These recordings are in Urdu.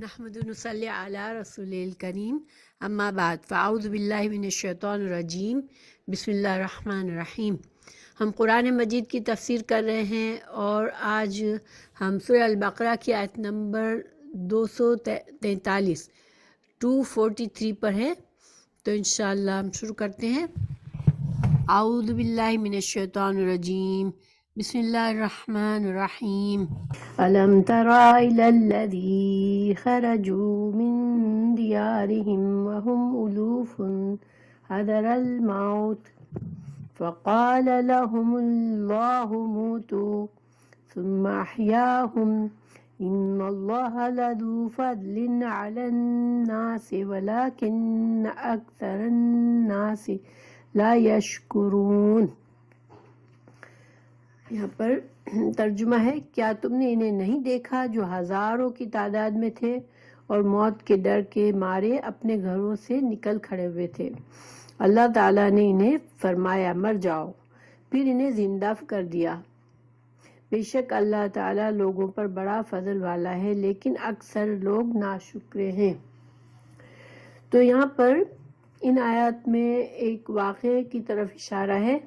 نحمد و نصلی علی رسول الکریم اما بعد فاعوذ باللہ من الشیطان الرجیم بسم اللہ الرحمن الرحیم۔ ہم قرآن مجید کی تفسیر کر رہے ہیں اور آج ہم سورہ البقرہ کی آیت نمبر 243 243 پر ہے، تو انشاءاللہ ہم شروع کرتے ہیں۔ اعوذ باللہ من الشیطان الرجیم بسم اللہ الرحمن الرحیم۔ ألم تر إلى الذي خرجوا من ديارهم وهم ألوف حذر الموت فقال لهم الله موتوا ثم أحياهم إن الله لذو فضل على الناس ولكن أكثر الناس لا يشكرون۔ یہاں پر ترجمہ ہے، کیا تم نے انہیں نہیں دیکھا جو ہزاروں کی تعداد میں تھے اور موت کے ڈر کے مارے اپنے گھروں سے نکل کھڑے ہوئے تھے؟ اللہ تعالیٰ نے انہیں فرمایا مر جاؤ، پھر انہیں زندہ کر دیا۔ بے شک اللہ تعالیٰ لوگوں پر بڑا فضل والا ہے، لیکن اکثر لوگ ناشکرے ہیں۔ تو یہاں پر ان آیات میں ایک واقعے کی طرف اشارہ ہے۔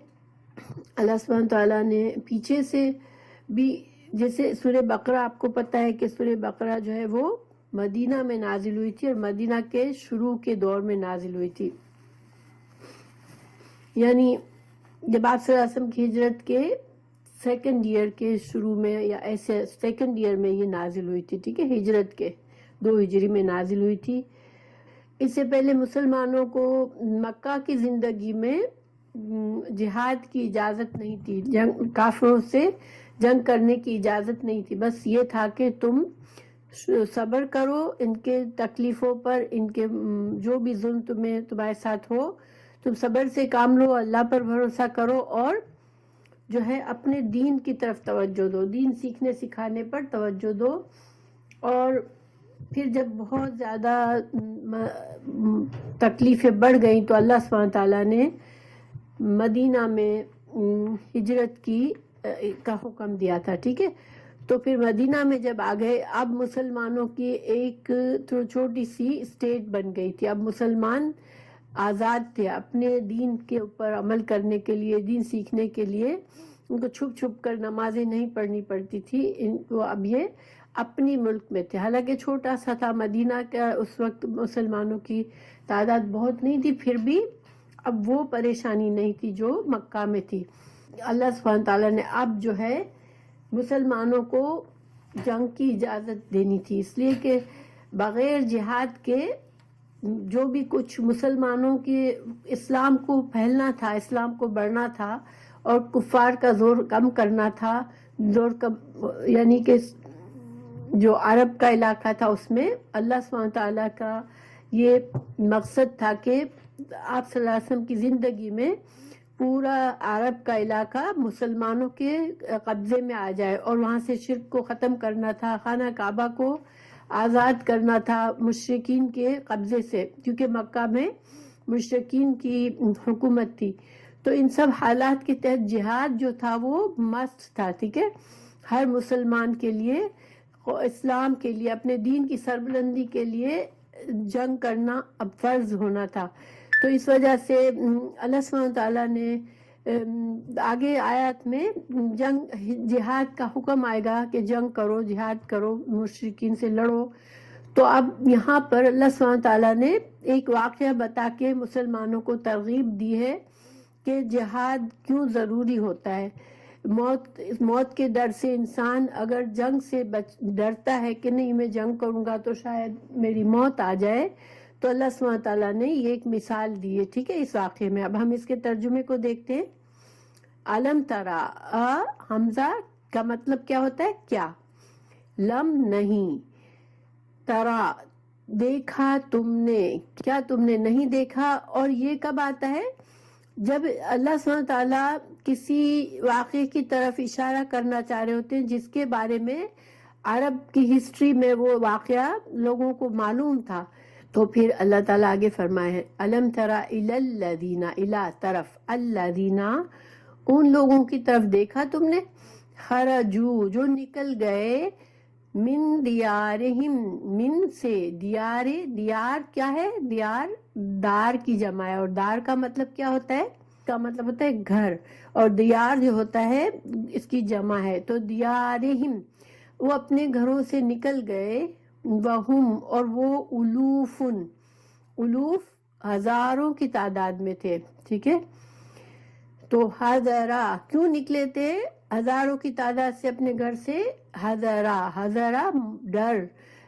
اللہ سبحانہ تعالیٰ نے پیچھے سے بھی، جیسے سورہ بقرہ، آپ کو پتہ ہے کہ سورہ بقرہ جو ہے وہ مدینہ میں نازل ہوئی تھی اور مدینہ کے شروع کے دور میں نازل ہوئی تھی، یعنی جب آپ صلی اللہ علیہ وسلم کی ہجرت کے سیکنڈ ایئر کے شروع میں یا ایسے سیکنڈ ایئر میں یہ نازل ہوئی تھی، ٹھیک ہے، ہجرت کے 2 ہجری میں نازل ہوئی تھی۔ اس سے پہلے مسلمانوں کو مکہ کی زندگی میں جہاد کی اجازت نہیں تھی، کافروں سے جنگ کرنے کی اجازت نہیں تھی، بس یہ تھا کہ تم صبر کرو ان کے تکلیفوں پر، ان کے جو بھی ظلم تمہارے ساتھ ہو، تم صبر سے کام لو، اللہ پر بھروسہ کرو اور جو ہے اپنے دین کی طرف توجہ دو، دین سیکھنے سکھانے پر توجہ دو۔ اور پھر جب بہت زیادہ تکلیفیں بڑھ گئیں تو اللہ سبحانہ تعالیٰ نے مدینہ میں ہجرت کا حکم دیا تھا، ٹھیک ہے۔ تو پھر مدینہ میں جب آ گئے، اب مسلمانوں کی ایک چھوٹی سی اسٹیٹ بن گئی تھی، اب مسلمان آزاد تھے اپنے دین کے اوپر عمل کرنے کے لیے، دین سیکھنے کے لیے۔ ان کو چھپ چھپ کر نمازیں نہیں پڑھنی پڑتی تھی، ان کو اب یہ اپنی ملک میں تھے، حالانکہ چھوٹا سا تھا مدینہ کا، اس وقت مسلمانوں کی تعداد بہت نہیں تھی، پھر بھی اب وہ پریشانی نہیں تھی جو مکہ میں تھی۔ اللہ سبحانہ تعالیٰ نے اب جو ہے مسلمانوں کو جنگ کی اجازت دینی تھی، اس لیے کہ بغیر جہاد کے جو بھی کچھ مسلمانوں کے اسلام کو پھیلنا تھا، اسلام کو بڑھنا تھا اور کفار کا زور کم کرنا تھا، یعنی کہ جو عرب کا علاقہ تھا اس میں اللہ سبحانہ تعالیٰ کا یہ مقصد تھا کہ آپ صلی اللہ علیہ وسلم کی زندگی میں پورا عرب کا علاقہ مسلمانوں کے قبضے میں آ جائے، اور وہاں سے شرک کو ختم کرنا تھا، خانہ کعبہ کو آزاد کرنا تھا مشرکین کے قبضے سے، کیونکہ مکہ میں مشرکین کی حکومت تھی۔ تو ان سب حالات کے تحت جہاد جو تھا وہ مست تھا، ٹھیک ہے، ہر مسلمان کے لیے، اسلام کے لیے، اپنے دین کی سربلندی کے لیے جنگ کرنا اب فرض ہونا تھا۔ تو اس وجہ سے اللہ سبحانہ تعالیٰ نے آگے آیات میں جہاد کا حکم آئے گا کہ جنگ کرو، جہاد کرو، مشرکین سے لڑو۔ تو اب یہاں پر اللہ سبحانہ تعالیٰ نے ایک واقعہ بتا کے مسلمانوں کو ترغیب دی ہے کہ جہاد کیوں ضروری ہوتا ہے۔ موت کے ڈر سے انسان اگر جنگ سے ڈرتا ہے کہ نہیں میں جنگ کروں گا تو شاید میری موت آ جائے، تو اللہ سبحانہ تعالیٰ نے یہ ایک مثال دی ہے، ٹھیک ہے، اس واقعے میں۔ اب ہم اس کے ترجمے کو دیکھتے ہیں۔ علم ترا، حمزہ کا مطلب کیا ہوتا ہے؟ کیا، لم نہیں، ترا دیکھا تم نے، کیا تم نے نہیں دیکھا؟ اور یہ کب آتا ہے؟ جب اللہ سبحانہ تعالیٰ کسی واقعے کی طرف اشارہ کرنا چاہ رہے ہوتے ہیں جس کے بارے میں عرب کی ہسٹری میں وہ واقعہ لوگوں کو معلوم تھا، تو پھر اللہ تعالیٰ آگے فرمائے ہیں علم ترا الی الذین، الی طرف، الذین ان لوگوں کی طرف دیکھا تم نے، خرجو جو نکل گئے، من دیارہم، من سے، دیار کیا ہے؟ دیار دار کی جمع ہے، اور دار کا مطلب کیا ہوتا ہے؟ کا مطلب ہوتا ہے گھر، اور دیار جو ہوتا ہے اس کی جمع ہے. تو دیارہم، وہ اپنے گھروں سے نکل گئے، وہم، اور وہ الوفن، الوف ہزاروں کی تعداد میں تھے. ٹھیک ہے، تو حذرا کیوں نکلے تھے ہزاروں کی تعداد سے اپنے گھر سے؟ حذرا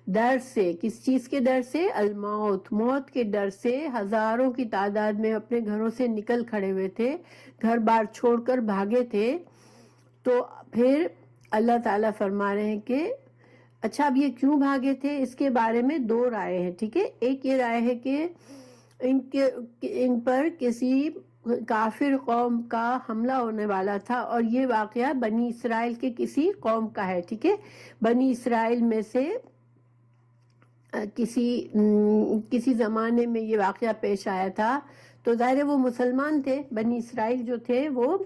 ڈر سے. کس چیز کے ڈر سے؟ الموت، موت کے ڈر سے ہزاروں کی تعداد میں اپنے گھروں سے نکل کھڑے ہوئے تھے، گھر بار چھوڑ کر بھاگے تھے. تو پھر اللہ تعالیٰ فرما رہے ہیں کہ اچھا اب یہ کیوں بھاگے تھے؟ اس کے بارے میں دو رائے ہیں. ٹھیک ہے، ایک یہ رائے ہے کہ ان پر کسی کافر قوم کا حملہ ہونے والا تھا، اور یہ واقعہ بنی اسرائیل کے کسی قوم کا ہے. ٹھیک ہے، بنی اسرائیل میں سے کسی زمانے میں یہ واقعہ پیش آیا تھا. تو ظاہر وہ مسلمان تھے، بنی اسرائیل جو تھے وہ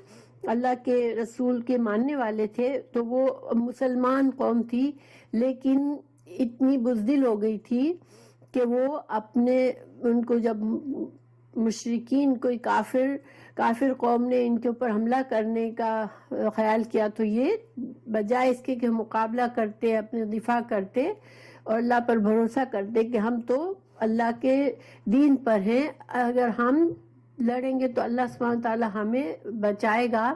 اللہ کے رسول کے ماننے والے تھے، تو وہ مسلمان قوم تھی، لیکن اتنی بزدل ہو گئی تھی کہ وہ ان کو جب مشرکین کوئی کافر قوم نے ان کے اوپر حملہ کرنے کا خیال کیا، تو یہ بجائے اس کے کہ مقابلہ کرتے، اپنے دفاع کرتے اور اللہ پر بھروسہ کرتے کہ ہم تو اللہ کے دین پر ہیں، اگر ہم لڑیں گے تو اللہ سبحانہ تعالیٰ ہمیں بچائے گا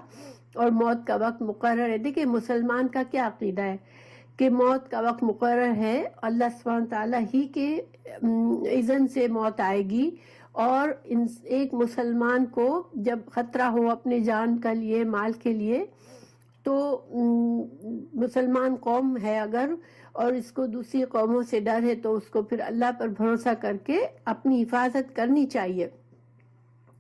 اور موت کا وقت مقرر ہے. دیکھیں مسلمان کا کیا عقیدہ ہے کہ موت کا وقت مقرر ہے، اللہ سبحانہ تعالیٰ ہی کے اذن سے موت آئے گی. اور ایک مسلمان کو جب خطرہ ہو اپنے جان کے لیے، مال کے لیے، تو مسلمان قوم ہے اگر، اور اس کو دوسری قوموں سے ڈر ہے، تو اس کو پھر اللہ پر بھروسہ کر کے اپنی حفاظت کرنی چاہیے.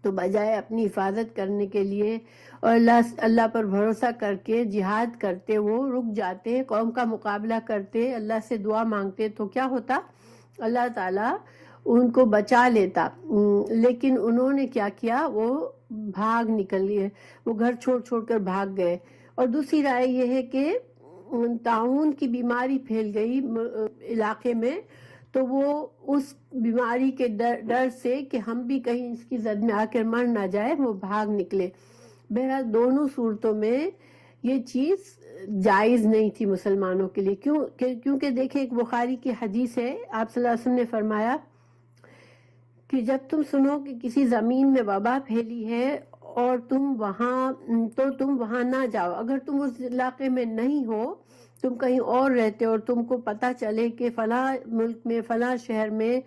تو بجائے اپنی حفاظت کرنے کے لیے اور اللہ پر بھروسہ کر کے جہاد کرتے، وہ رک جاتے، قوم کا مقابلہ کرتے، اللہ سے دعا مانگتے، تو کیا ہوتا؟ اللہ تعالیٰ ان کو بچا لیتا. لیکن انہوں نے کیا کیا؟ وہ بھاگ نکل گئے، وہ گھر چھوڑ کر بھاگ گئے. اور دوسری رائے یہ ہے کہ طاعون کی بیماری پھیل گئی علاقے میں، تو وہ اس بیماری کے ڈر سے کہ ہم بھی کہیں اس کی زد میں آ کر مر نہ جائے، وہ بھاگ نکلے. بہرحال دونوں صورتوں میں یہ چیز جائز نہیں تھی مسلمانوں کے لیے. کیونکہ دیکھیں ایک بخاری کی حدیث ہے، آپ صلی اللہ علیہ وسلم نے فرمایا کہ جب تم سنو کہ کسی زمین میں وبا پھیلی ہے اور تم وہاں نہ جاؤ. اگر تم اس علاقے میں نہیں ہو، تم کہیں اور رہتے اور تم کو پتا چلے کہ فلاں ملک میں، فلاں شہر میں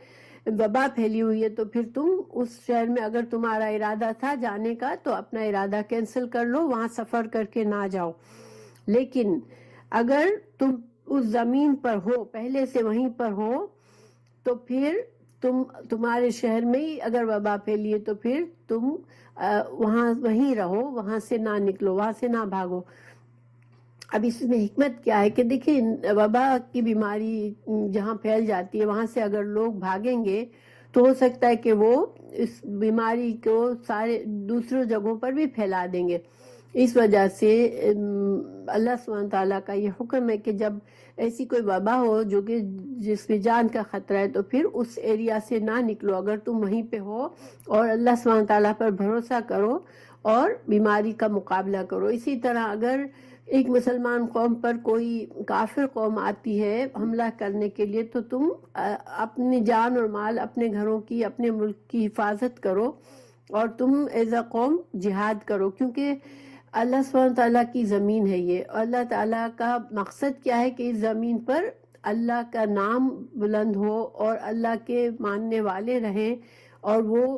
وبا پھیلی ہوئی ہے، تو پھر تم اس شہر میں اگر تمہارا ارادہ تھا جانے کا تو اپنا ارادہ کینسل کر لو، وہاں سفر کر کے نہ جاؤ. لیکن اگر تم اس زمین پر ہو، پہلے سے وہیں پر ہو، تو پھر تمہارے شہر میں ہی اگر وبا پھیلی ہے تو پھر تم وہیں رہو، وہاں سے نہ نکلو، وہاں سے نہ بھاگو. اب اس میں حکمت کیا ہے کہ دیکھیں وبا کی بیماری جہاں پھیل جاتی ہے وہاں سے اگر لوگ بھاگیں گے تو ہو سکتا ہے کہ وہ اس بیماری کو سارے دوسروں جگہوں پر بھی پھیلا دیں گے. اس وجہ سے اللہ سبحانہ تعالیٰ کا یہ حکم ہے کہ جب ایسی کوئی وبا ہو جو کہ جس میں جان کا خطرہ ہے، تو پھر اس ایریا سے نہ نکلو اگر تم وہیں پہ ہو، اور اللہ سبحانہ تعالیٰ پر بھروسہ کرو اور بیماری کا مقابلہ کرو. اسی طرح اگر ایک مسلمان قوم پر کوئی کافر قوم آتی ہے حملہ کرنے کے لیے، تو تم اپنی جان اور مال، اپنے گھروں کی، اپنے ملک کی حفاظت کرو، اور تم ایز اے قوم جہاد کرو. کیونکہ اللہ سبحانہ تعالیٰ کی زمین ہے یہ، اور اللہ تعالیٰ کا مقصد کیا ہے کہ اس زمین پر اللہ کا نام بلند ہو اور اللہ کے ماننے والے رہیں، اور وہ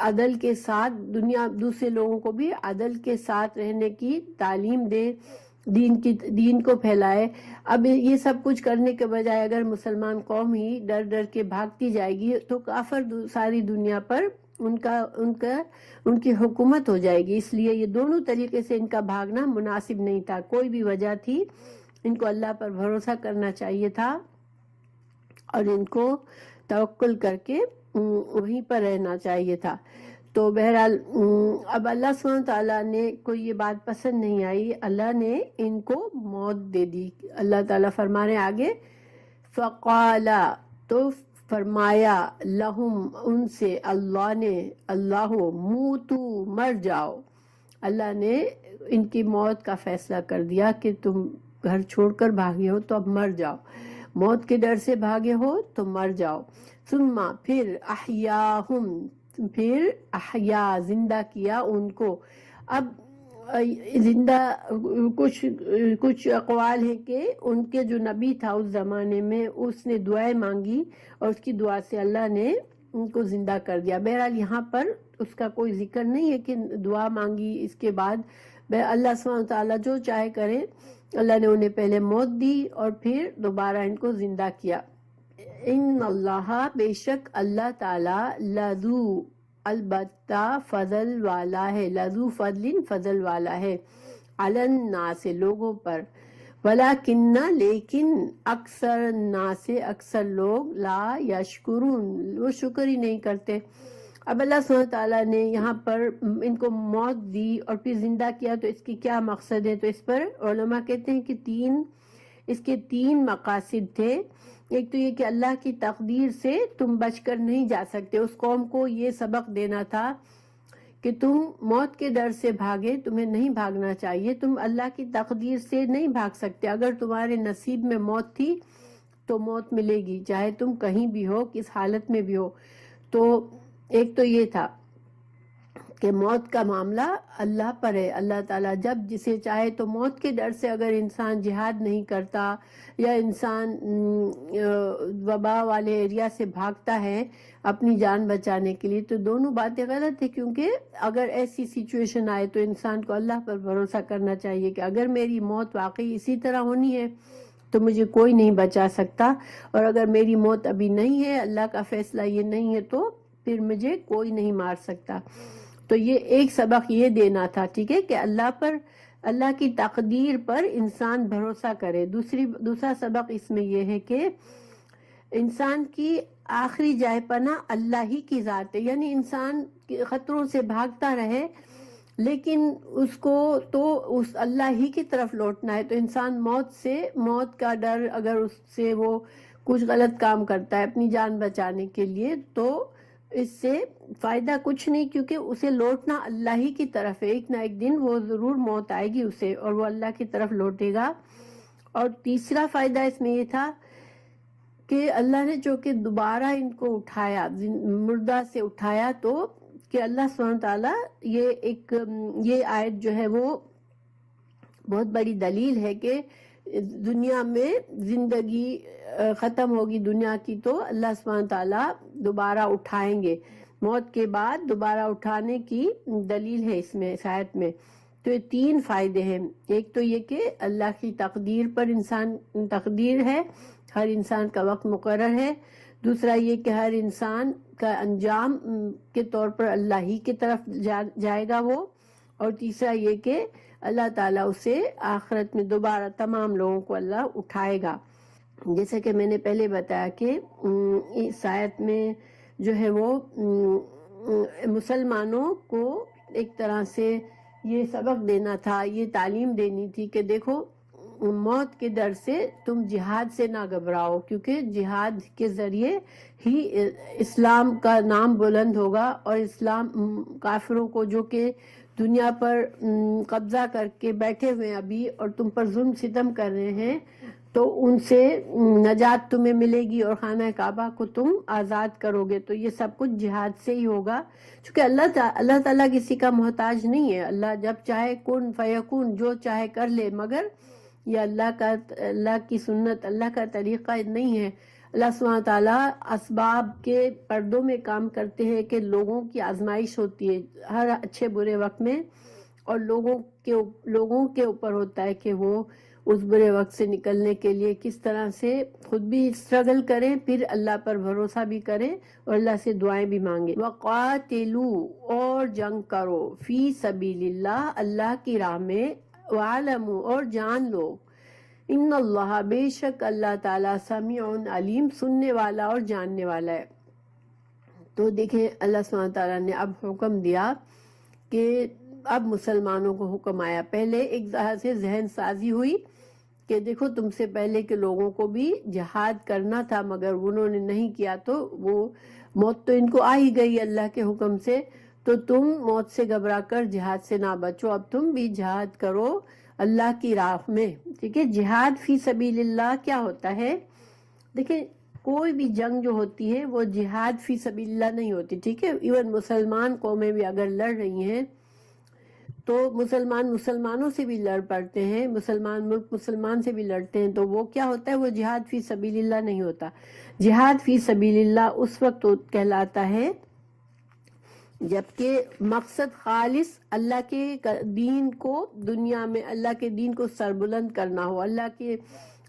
عدل کے ساتھ دوسرے لوگوں کو بھی عدل کے ساتھ رہنے کی تعلیم دے، دین کو پھیلائے. اب یہ سب کچھ کرنے کے بجائے اگر مسلمان قوم ہی ڈر کے بھاگتی جائے گی تو کافر ساری دنیا پر ان کی حکومت ہو جائے گی. اس لیے یہ دونوں طریقے سے ان کا بھاگنا مناسب نہیں تھا. کوئی بھی وجہ تھی، ان کو اللہ پر بھروسہ کرنا چاہیے تھا اور ان کو توکل کر کے وہیں پر رہنا چاہیے تھا. تو بہرحال اب اللہ سبحانہ تعالیٰ نے کو یہ بات پسند نہیں آئی، اللہ نے ان کو موت دے دی۔ اللہ تعالیٰ فرما رہے آگے، فقالا تو فرمایا، لہم ان سے، اللہ نے، اللہ موتو مر جاؤ، اللہ نے ان کی موت کا فیصلہ کر دیا کہ تم گھر چھوڑ کر بھاگے ہو تو اب مر جاؤ، موت کے ڈر سے بھاگے ہو تو مر جاؤ۔ ثم پھر احیاہم، پھر احیا زندہ کیا ان کو۔ اب زندہ کچھ اقوال ہے کہ ان کے جو نبی تھا اس زمانے میں، اس نے دعائیں مانگی اور اس کی دعا سے اللہ نے ان کو زندہ کر دیا۔ بہرحال یہاں پر اس کا کوئی ذکر نہیں ہے کہ دعا مانگی اس کے بعد، اللہ سبحانہ تعالیٰ جو چاہے کرے، اللہ نے انہیں پہلے موت دی اور پھر دوبارہ ان کو زندہ کیا۔ ان اللہ، بے شک اللہ تعالیٰ، لذو، البتہ فضل والا ہے، لذو فضل، فضل والا ہے، علی الناس، لوگوں پر، ولیکن، لیکن، اکثر الناس، اکثر لوگ، لا یشکرون، وہ شکر ہی نہیں کرتے۔ اب اللہ سبحانہ تعالیٰ نے یہاں پر ان کو موت دی اور پھر زندہ کیا، تو اس کی کیا مقصد ہے؟ تو اس پر علماء کہتے ہیں کہ اس کے تین مقاصد تھے۔ ایک تو یہ کہ اللہ کی تقدیر سے تم بچ کر نہیں جا سکتے، اس قوم کو یہ سبق دینا تھا کہ تم موت کے ڈر سے بھاگے، تمہیں نہیں بھاگنا چاہیے، تم اللہ کی تقدیر سے نہیں بھاگ سکتے، اگر تمہارے نصیب میں موت تھی تو موت ملے گی، چاہے تم کہیں بھی ہو، کس حالت میں بھی ہو۔ تو ایک تو یہ تھا کہ موت کا معاملہ اللہ پر ہے، اللہ تعالیٰ جب جسے چاہے، تو موت کے ڈر سے اگر انسان جہاد نہیں کرتا یا انسان وبا والے ایریا سے بھاگتا ہے اپنی جان بچانے کے لیے، تو دونوں باتیں غلط ہیں، کیونکہ اگر ایسی سچویشن آئے تو انسان کو اللہ پر بھروسہ کرنا چاہیے کہ اگر میری موت واقعی اسی طرح ہونی ہے تو مجھے کوئی نہیں بچا سکتا، اور اگر میری موت ابھی نہیں ہے، اللہ کا فیصلہ یہ نہیں ہے، تو پھر مجھے کوئی نہیں مار سکتا۔ تو یہ ایک سبق یہ دینا تھا، ٹھیک ہے، کہ اللہ پر، اللہ کی تقدیر پر انسان بھروسہ کرے۔ دوسرا سبق اس میں یہ ہے کہ انسان کی آخری جائے پناہ اللہ ہی کی ذات ہے، یعنی انسان خطروں سے بھاگتا رہے لیکن اس کو تو اس اللہ ہی کی طرف لوٹنا ہے۔ تو انسان موت کا ڈر، اگر اس سے وہ کچھ غلط کام کرتا ہے اپنی جان بچانے کے لیے، تو اس سے فائدہ کچھ نہیں، کیونکہ اسے لوٹنا اللہ ہی کی طرف ہے، ایک نہ ایک دن وہ ضرور موت آئے گی اسے اور وہ اللہ کی طرف لوٹے گا۔ اور تیسرا فائدہ اس میں یہ تھا کہ اللہ نے جو کہ دوبارہ ان کو اٹھایا، مردہ سے اٹھایا، تو کہ اللہ سبحانہ تعالیٰ، یہ آیت جو ہے وہ بہت بڑی دلیل ہے کہ دنیا میں زندگی ختم ہوگی دنیا کی تو اللہ سبحانہ تعالیٰ دوبارہ اٹھائیں گے، موت کے بعد دوبارہ اٹھانے کی دلیل ہے اس میں، اس آیت میں۔ تو یہ تین فائدے ہیں، ایک تو یہ کہ اللہ کی تقدیر پر تقدیر ہے، ہر انسان کا وقت مقرر ہے، دوسرا یہ کہ ہر انسان کا انجام کے طور پر اللہ ہی کی طرف جائے گا وہ، اور تیسرا یہ کہ اللہ تعالیٰ اسے آخرت میں دوبارہ تمام لوگوں کو اللہ اٹھائے گا۔ جیسے کہ میں نے پہلے بتایا کہ اس آیت میں جو ہے وہ مسلمانوں کو ایک طرح سے یہ سبق دینا تھا، یہ تعلیم دینی تھی کہ دیکھو موت کے ڈر سے تم جہاد سے نہ گھبراؤ، کیونکہ جہاد کے ذریعے ہی اسلام کا نام بلند ہوگا، اور اسلام کافروں کو جو کہ دنیا پر قبضہ کر کے بیٹھے ہوئے ابھی اور تم پر ظلم ستم کر رہے ہیں، تو ان سے نجات تمہیں ملے گی اور خانہ کعبہ کو تم آزاد کرو گے۔ تو یہ سب کچھ جہاد سے ہی ہوگا، چونکہ اللہ تعالیٰ کسی کا محتاج نہیں ہے، اللہ جب چاہے کن فیکون، جو چاہے کر لے، مگر یہ اللہ کی سنت، اللہ کا طریقہ نہیں ہے۔ اللہ سبحانہ تعالیٰ اسباب کے پردوں میں کام کرتے ہیں کہ لوگوں کی آزمائش ہوتی ہے ہر اچھے برے وقت میں، اور لوگوں کے اوپر ہوتا ہے کہ وہ اس برے وقت سے نکلنے کے لیے کس طرح سے خود بھی اسٹرگل کریں، پھر اللہ پر بھروسہ بھی کریں اور اللہ سے دعائیں بھی مانگیں۔ وَقَاتِلُوا، اور جنگ کرو، فی سبیل اللہ، اللہ کی راہ میں، وَعَلَمُوا، اور جان لو، ان اللہ، بے شک اللہ تعالیٰ، سمیع علیم، سننے والا اور جاننے والا ہے۔ تو دیکھیں اللہ سبحانہ تعالیٰ نے اب حکم دیا کہ اب مسلمانوں کو حکم آیا. پہلے ایک طرح سے ذہن سازی ہوئی کہ دیکھو تم سے پہلے کے لوگوں کو بھی جہاد کرنا تھا مگر انہوں نے نہیں کیا تو وہ موت تو ان کو آ ہی گئی اللہ کے حکم سے, تو تم موت سے گھبرا کر جہاد سے نہ بچو, اب تم بھی جہاد کرو اللہ کی راہ میں. ٹھیک ہے, جہاد فی سبیل اللہ کیا ہوتا ہے؟ دیکھیں کوئی بھی جنگ جو ہوتی ہے وہ جہاد فی سبیل اللہ نہیں ہوتی. ٹھیک ہے, ایون مسلمان قومیں بھی اگر لڑ رہی ہیں تو مسلمانوں سے بھی لڑ پڑتے ہیں, مسلمان ملک مسلمان سے بھی لڑتے ہیں, تو وہ کیا ہوتا ہے؟ وہ جہاد فی سبیل اللہ نہیں ہوتا. جہاد فی سبیل اللہ اس وقت کہلاتا ہے جبکہ مقصد خالص اللہ کے دین کو دنیا میں, اللہ کے دین کو سربلند کرنا ہو, اللہ کے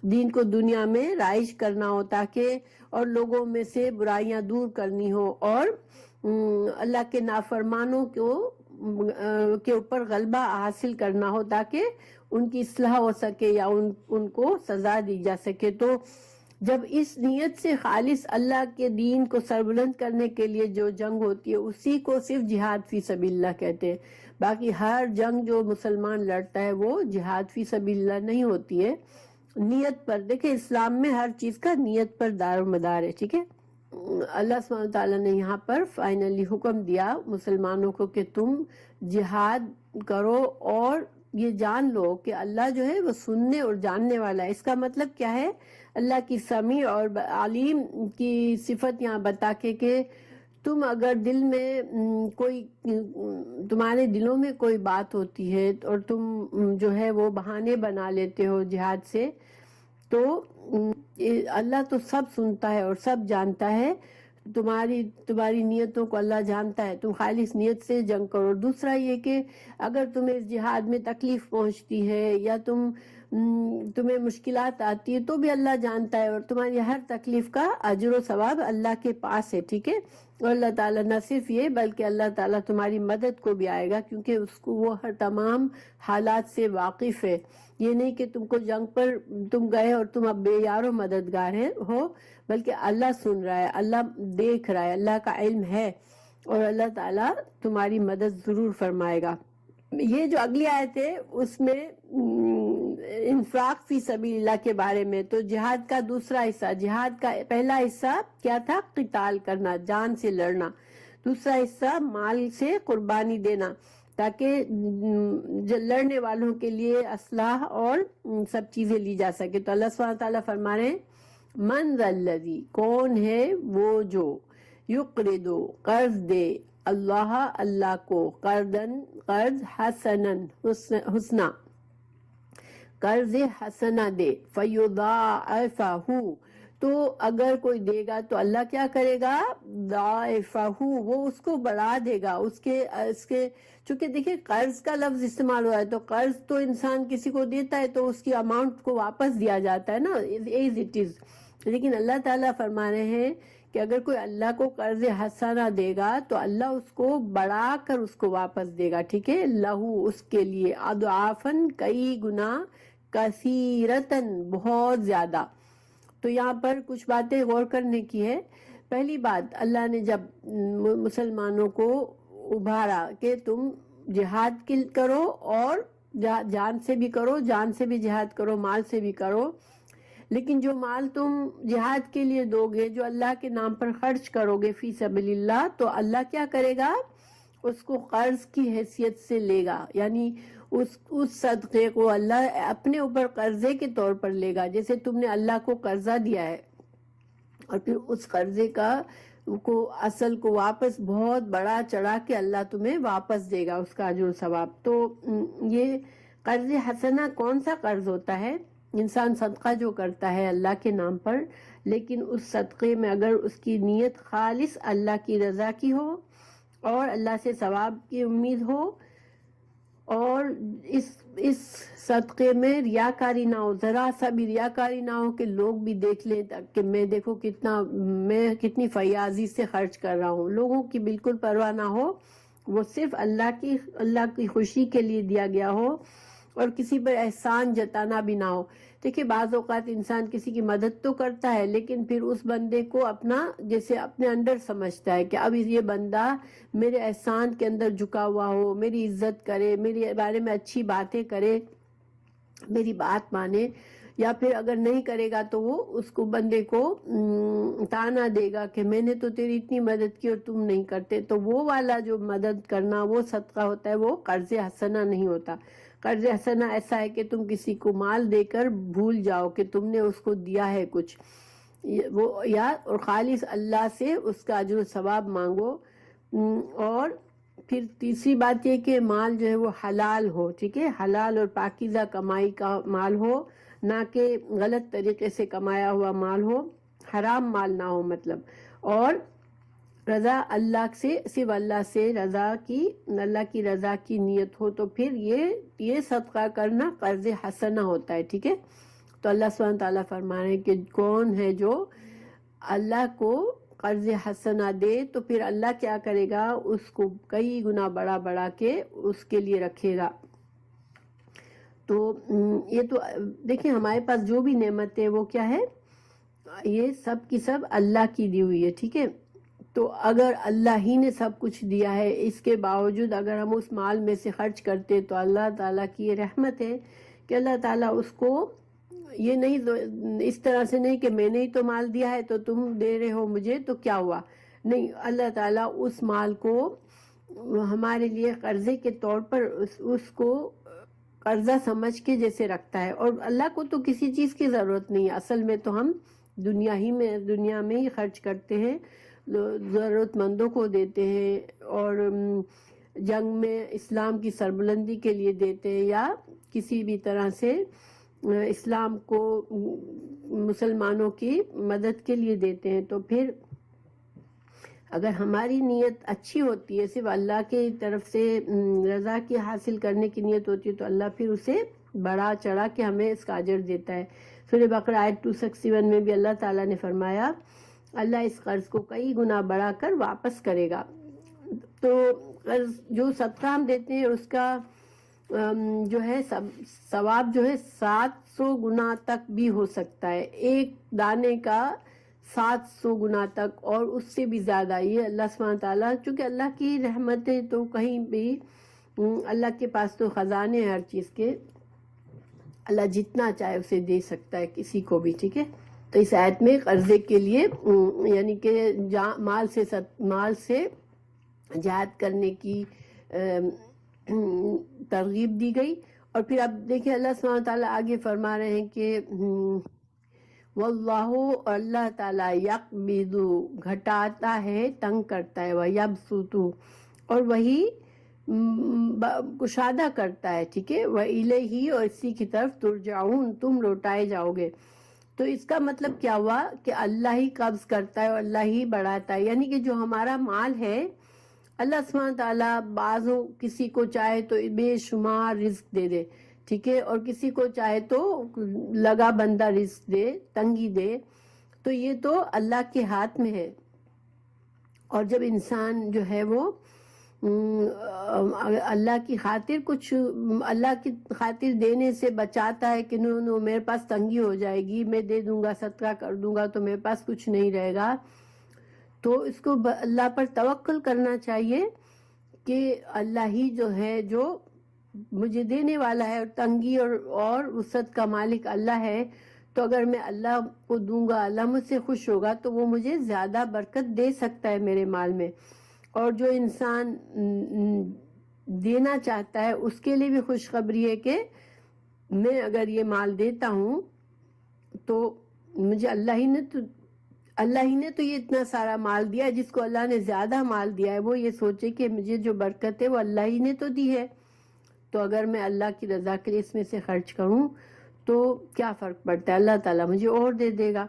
دین کو دنیا میں رائج کرنا ہو, تاکہ اور لوگوں میں سے برائیاں دور کرنی ہو اور اللہ کے نافرمانوں کے اوپر غلبہ حاصل کرنا ہو تاکہ ان کی اصلاح ہو سکے یا ان کو سزا دی جا سکے. تو جب اس نیت سے خالص اللہ کے دین کو سربلند کرنے کے لیے جو جنگ ہوتی ہے اسی کو صرف جہاد فی سبیل اللہ کہتے ہیں. باقی ہر جنگ جو مسلمان لڑتا ہے وہ جہاد فی سبیل اللہ نہیں ہوتی ہے. نیت پر دیکھیں, اسلام میں ہر چیز کا نیت پر دار و مدار ہے. ٹھیک ہے, اللہ سبحانہ تعالیٰ نے یہاں پر فائنلی حکم دیا مسلمانوں کو کہ تم جہاد کرو اور یہ جان لو کہ اللہ جو ہے وہ سننے اور جاننے والا ہے. اس کا مطلب کیا ہے؟ اللہ کی سمیع اور علیم کی صفت یہاں بتا کے کہ تم اگر دل میں کوئی تمہارے دلوں میں کوئی بات ہوتی ہے اور تم جو ہے وہ بہانے بنا لیتے ہو جہاد سے, تو اللہ تو سب سنتا ہے اور سب جانتا ہے, تمہاری نیتوں کو اللہ جانتا ہے. تم خالص نیت سے جنگ کرو. دوسرا یہ کہ اگر تمہیں اس جہاد میں تکلیف پہنچتی ہے یا تمہیں مشکلات آتی ہے تو بھی اللہ جانتا ہے اور تمہاری ہر تکلیف کا اجر و ثواب اللہ کے پاس ہے. ٹھیک ہے, اور اللہ تعالیٰ نہ صرف یہ بلکہ اللہ تعالیٰ تمہاری مدد کو بھی آئے گا کیونکہ اس کو وہ ہر تمام حالات سے واقف ہے. یہ نہیں کہ تم کو جنگ پر تم گئے اور تم اب بے یار و مددگار ہو, بلکہ اللہ سن رہا ہے, اللہ دیکھ رہا ہے, اللہ کا علم ہے اور اللہ تعالیٰ تمہاری مدد ضرور فرمائے گا. یہ جو اگلی آیت ہے اس میں انفاق فی سبیل اللہ کے بارے میں, تو جہاد کا دوسرا حصہ, جہاد کا پہلا حصہ کیا تھا؟ قتال کرنا, جان سے لڑنا. دوسرا حصہ مال سے قربانی دینا تاکہ لڑنے والوں کے لیے اسلحہ اور سب چیزیں لی جا سکے. تو اللہ سبحانہ تعالیٰ فرما رہے ہیں من ذا الذی, کون ہے وہ جو یقرض قرض دے اللہ کو, قرض حسنن حسنا, قرض حسنہ دے, فیضاعفہ, تو اگر کوئی دے گا تو اللہ کیا کرے گا؟ ضاعفہ, وہ اس کو بڑھا دے گا. اس کے چونکہ دیکھیں قرض کا لفظ استعمال ہوا ہے تو قرض تو انسان کسی کو دیتا ہے تو اس کی اماؤنٹ کو واپس دیا جاتا ہے نا, ایز اٹ از. لیکن اللہ تعالیٰ فرما رہے ہیں کہ اگر کوئی اللہ کو قرض حسنہ دے گا تو اللہ اس کو بڑھا کر اس کو واپس دے گا. ٹھیک ہے, لہو, اس کے لیے, اضعافاً, کئی گنا, کثیرتاً, بہت زیادہ. تو یہاں پر کچھ باتیں غور کرنے کی ہے. پہلی بات, اللہ نے جب مسلمانوں کو ابھارا کہ تم جہاد کرو اور جان سے بھی کرو, جان سے بھی جہاد کرو, مال سے بھی کرو, لیکن جو مال تم جہاد کے لیے دو گے, جو اللہ کے نام پر خرچ کرو گے فی سبیل اللہ, تو اللہ کیا کرے گا؟ اس کو قرض کی حیثیت سے لے گا. یعنی اس صدقے کو اللہ اپنے اوپر قرضے کے طور پر لے گا. جیسے تم نے اللہ کو قرضہ دیا ہے اور پھر اس قرضے کو اصل کو واپس بہت بڑا چڑھا کے اللہ تمہیں واپس دے گا اس کا اجر و ثواب. تو یہ قرض حسنہ کون سا قرض ہوتا ہے؟ انسان صدقہ جو کرتا ہے اللہ کے نام پر, لیکن اس صدقے میں اگر اس کی نیت خالص اللہ کی رضا کی ہو اور اللہ سے ثواب کی امید ہو اور اس صدقے میں ریاکاری نہ ہو, ذرا سا بھی ریاکاری نہ ہو کہ لوگ بھی دیکھ لیں کہ میں دیکھو میں کتنی فیاضی سے خرچ کر رہا ہوں, لوگوں کی بالکل پرواہ نہ ہو, وہ صرف اللہ کی خوشی کے لیے دیا گیا ہو اور کسی پر احسان جتانا بھی نہ ہو. دیکھیں بعض اوقات انسان کسی کی مدد تو کرتا ہے لیکن پھر اس بندے کو اپنا جیسے اپنے انڈر سمجھتا ہے کہ اب یہ بندہ میرے احسان کے اندر جھکا ہوا ہو، میری عزت کرے، میرے بارے میں اچھی باتیں کرے، میری بات مانے، یا پھر اگر نہیں کرے گا تو وہ اس کو بندے کو تانا دے گا کہ میں نے تو تیری اتنی مدد کی اور تم نہیں کرتے. تو وہ والا جو مدد کرنا وہ صدقہ ہوتا ہے، وہ قرض حسنہ نہیں ہوتا. قرض حسنہ ایسا ہے کہ تم کسی کو مال دے کر بھول جاؤ کہ تم نے اس کو دیا ہے کچھ، وہ یا اور خالص اللہ سے اس کا اجر و ثواب مانگو. اور پھر تیسری بات یہ کہ مال جو ہے وہ حلال ہو، ٹھیک ہے، حلال اور پاکیزہ کمائی کا مال ہو، نہ کہ غلط طریقے سے کمایا ہوا مال ہو، حرام مال نہ ہو مطلب. اور رضا اللہ سے، صرف اللہ سے رضا کی، اللہ کی رضا کی نیت ہو، تو پھر یہ صدقہ کرنا قرض حسنہ ہوتا ہے. ٹھیک ہے، تو اللہ سبحانہ تعالیٰ فرما رہے ہیں کہ کون ہے جو اللہ کو قرض حسنہ دے تو پھر اللہ کیا کرے گا، اس کو کئی گنا بڑا بڑا کے اس کے لیے رکھے گا. تو یہ تو دیکھیں ہمارے پاس جو بھی نعمت ہے وہ کیا ہے، یہ سب کی سب اللہ کی دی ہوئی ہے. ٹھیک ہے، تو اگر اللہ ہی نے سب کچھ دیا ہے، اس کے باوجود اگر ہم اس مال میں سے خرچ کرتے تو اللہ تعالیٰ کی یہ رحمت ہے کہ اللہ تعالیٰ اس کو یہ نہیں، اس طرح سے نہیں کہ میں نے ہی تو مال دیا ہے تو تم دے رہے ہو مجھے تو کیا ہوا، نہیں، اللہ تعالیٰ اس مال کو ہمارے لیے قرضے کے طور پر اس کو قرضہ سمجھ کے جیسے رکھتا ہے. اور اللہ کو تو کسی چیز کی ضرورت نہیں ہے، اصل میں تو ہم دنیا میں ہی خرچ کرتے ہیں، ضرورت مندوں کو دیتے ہیں، اور جنگ میں اسلام کی سربلندی کے لیے دیتے ہیں، یا کسی بھی طرح سے اسلام کو مسلمانوں کی مدد کے لیے دیتے ہیں. تو پھر اگر ہماری نیت اچھی ہوتی ہے، صرف اللہ کی طرف سے رضا کی حاصل کرنے کی نیت ہوتی ہے، تو اللہ پھر اسے بڑا چڑھا کے ہمیں اس کا اجر دیتا ہے. سورہ بقرہ آیت 261 میں بھی اللہ تعالیٰ نے فرمایا اللہ اس قرض کو کئی گنا بڑھا کر واپس کرے گا. تو قرض جو صدقہ ہم دیتے ہیں اس کا جو ہے ثواب جو ہے 700 گنا تک بھی ہو سکتا ہے، ایک دانے کا 700 گنا تک اور اس سے بھی زیادہ. یہ اللہ سبحانہ تعالیٰ، چونکہ اللہ کی رحمت ہے تو کہیں بھی اللہ کے پاس تو خزانے ہیں ہر چیز کے، اللہ جتنا چاہے اسے دے سکتا ہے کسی کو بھی. ٹھیک ہے، تو اس آیت میں قرضے کے لیے یعنی کہ مال سے جہاد کرنے کی ترغیب دی گئی. اور پھر اب دیکھیں اللہ سبحانہ تعالیٰ آگے فرما رہے ہیں کہ واللہ، اللہ تعالیٰ یقبض گھٹاتا ہے، تنگ کرتا ہے، ویبسط اور وہی کشادہ کرتا ہے. ٹھیک ہے، وإلیہ اور اسی کی طرف ترجعون، تم لوٹائے جاؤ گے. تو اس کا مطلب کیا ہوا کہ اللہ ہی قبض کرتا ہے اور اللہ ہی بڑھاتا ہے. یعنی کہ جو ہمارا مال ہے اللہ سبحانہ تعالیٰ بعضوں کسی کو چاہے تو بے شمار رزق دے دے، ٹھیک ہے، اور کسی کو چاہے تو لگا بندہ رزق دے، تنگی دے. تو یہ تو اللہ کے ہاتھ میں ہے. اور جب انسان جو ہے وہ اللہ کی خاطر کچھ اللہ کی خاطر دینے سے بچاتا ہے کہ نو میرے پاس تنگی ہو جائے گی، میں دے دوں گا، صدقہ کر دوں گا تو میرے پاس کچھ نہیں رہے گا، تو اس کو اللہ پر توکل کرنا چاہیے کہ اللہ ہی جو ہے جو مجھے دینے والا ہے، اور تنگی اور وسعت کا مالک اللہ ہے. تو اگر میں اللہ کو دوں گا، اللہ مجھ سے خوش ہوگا تو وہ مجھے زیادہ برکت دے سکتا ہے میرے مال میں. اور جو انسان دینا چاہتا ہے اس کے لیے بھی خوشخبری ہے کہ میں اگر یہ مال دیتا ہوں تو مجھے اللہ ہی نے تو یہ اتنا سارا مال دیا ہے. جس کو اللہ نے زیادہ مال دیا ہے وہ یہ سوچے کہ مجھے جو برکت ہے وہ اللہ ہی نے تو دی ہے، تو اگر میں اللہ کی رضا کے لیے اس میں سے خرچ کروں تو کیا فرق پڑتا ہے، اللہ تعالیٰ مجھے اور دے دے گا.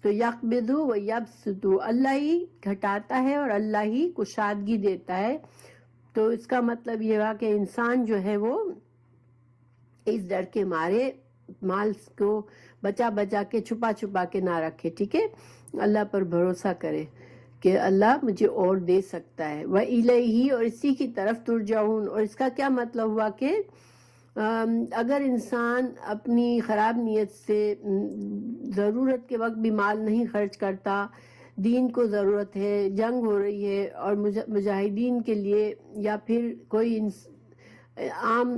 تو یقبض و یبسط، اللہ ہی گھٹاتا ہے اور اللہ ہی کشادگی دیتا ہے. تو اس کا مطلب یہ ہوا کہ انسان جو ہے وہ اس ڈر کے مارے مال کو بچا کے چھپا کے نہ رکھے. ٹھیک ہے، اللہ پر بھروسہ کرے کہ اللہ مجھے اور دے سکتا ہے. وَإِلَيْهِ اور اسی کی طرف ترجعون. اور اس کا کیا مطلب ہوا کہ اگر انسان اپنی خراب نیت سے ضرورت کے وقت بھی مال نہیں خرچ کرتا، دین کو ضرورت ہے، جنگ ہو رہی ہے اور مجاہدین کے لیے، یا پھر کوئی عام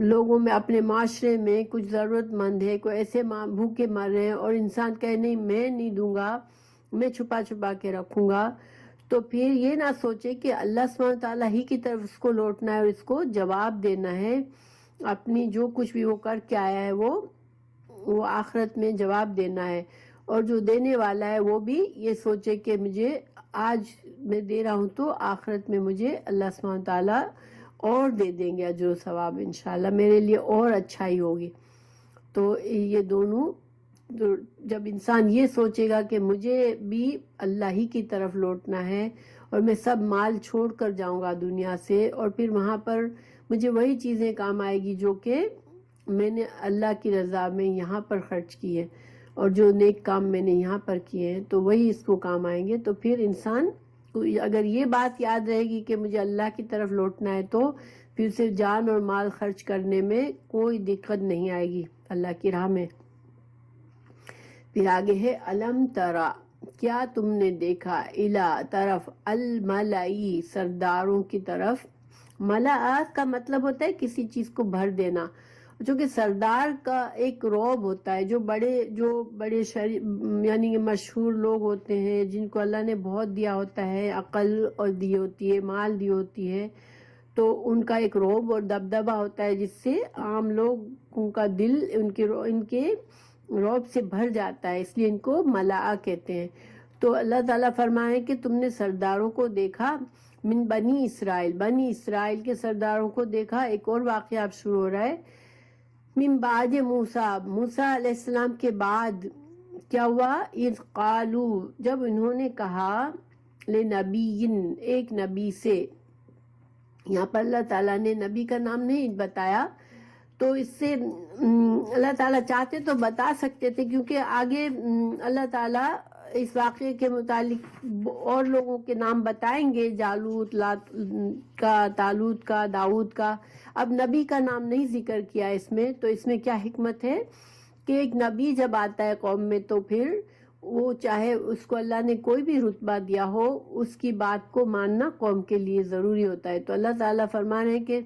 لوگوں میں اپنے معاشرے میں کچھ ضرورت مند ہے، کوئی ایسے بھوکے مر رہے ہیں اور انسان کہے نہیں میں نہیں دوں گا، میں چھپا چھپا کے رکھوں گا، تو پھر یہ نہ سوچے کہ اللہ سبحانہ تعالیٰ ہی کی طرف اس کو لوٹنا ہے اور اس کو جواب دینا ہے، اپنی جو کچھ بھی وہ کر کے آیا ہے وہ آخرت میں جواب دینا ہے، اور جو دینے والا ہے وہ بھی یہ سوچے کہ مجھے آج میں دے رہا ہوں تو آخرت میں مجھے اللہ سبحانہ تعالیٰ اور دے دیں گے اجر و ثواب، انشاءاللہ میرے لیے اور اچھائی ہوگی۔ تو یہ دونوں، تو جب انسان یہ سوچے گا کہ مجھے بھی اللہ ہی کی طرف لوٹنا ہے اور میں سب مال چھوڑ کر جاؤں گا دنیا سے، اور پھر وہاں پر مجھے وہی چیزیں کام آئے گی جو کہ میں نے اللہ کی رضا میں یہاں پر خرچ کی ہے، اور جو نیک کام میں نے یہاں پر کیے ہیں تو وہی اس کو کام آئیں گے، تو پھر انسان کو اگر یہ بات یاد رہے گی کہ مجھے اللہ کی طرف لوٹنا ہے تو پھر اسے جان اور مال خرچ کرنے میں کوئی دقت نہیں آئے گی اللہ کی راہ میں۔ پھر آگے ہے علم ترا، کیا تم نے دیکھا، الا طرف، الملائی سرداروں کی طرف، ملا کا مطلب ہوتا ہے کسی چیز کو بھر دینا، چونکہ سردار کا ایک روب ہوتا ہے، جو بڑے یعنی مشہور لوگ ہوتے ہیں جن کو اللہ نے بہت دیا ہوتا ہے، عقل اور دی ہوتی ہے، مال دی ہوتی ہے، تو ان کا ایک روب اور دبدبہ ہوتا ہے جس سے عام لوگوں کا دل ان کے روب سے بھر جاتا ہے، اس لیے ان کو ملاء کہتے ہیں۔ تو اللہ تعالیٰ فرمائے کہ تم نے سرداروں کو دیکھا، من بنی اسرائیل کے سرداروں کو دیکھا۔ ایک اور واقعہ اب شروع ہو رہا ہے، من بعد موسیٰ علیہ السلام کے بعد کیا ہوا، اذ قالو، جب انہوں نے کہا، لنبی، ایک نبی سے، یہاں پر اللہ تعالیٰ نے نبی کا نام نہیں بتایا، تو اس سے اللہ تعالیٰ چاہتے تو بتا سکتے تھے، کیونکہ آگے اللہ تعالیٰ اس واقعے کے متعلق اور لوگوں کے نام بتائیں گے، جالوت کا، طالوت کا، داؤد کا، اب نبی کا نام نہیں ذکر کیا اس میں، تو اس میں کیا حکمت ہے کہ ایک نبی جب آتا ہے قوم میں تو پھر وہ چاہے اس کو اللہ نے کوئی بھی رتبہ دیا ہو، اس کی بات کو ماننا قوم کے لیے ضروری ہوتا ہے۔ تو اللہ تعالیٰ فرما رہے ہیں کہ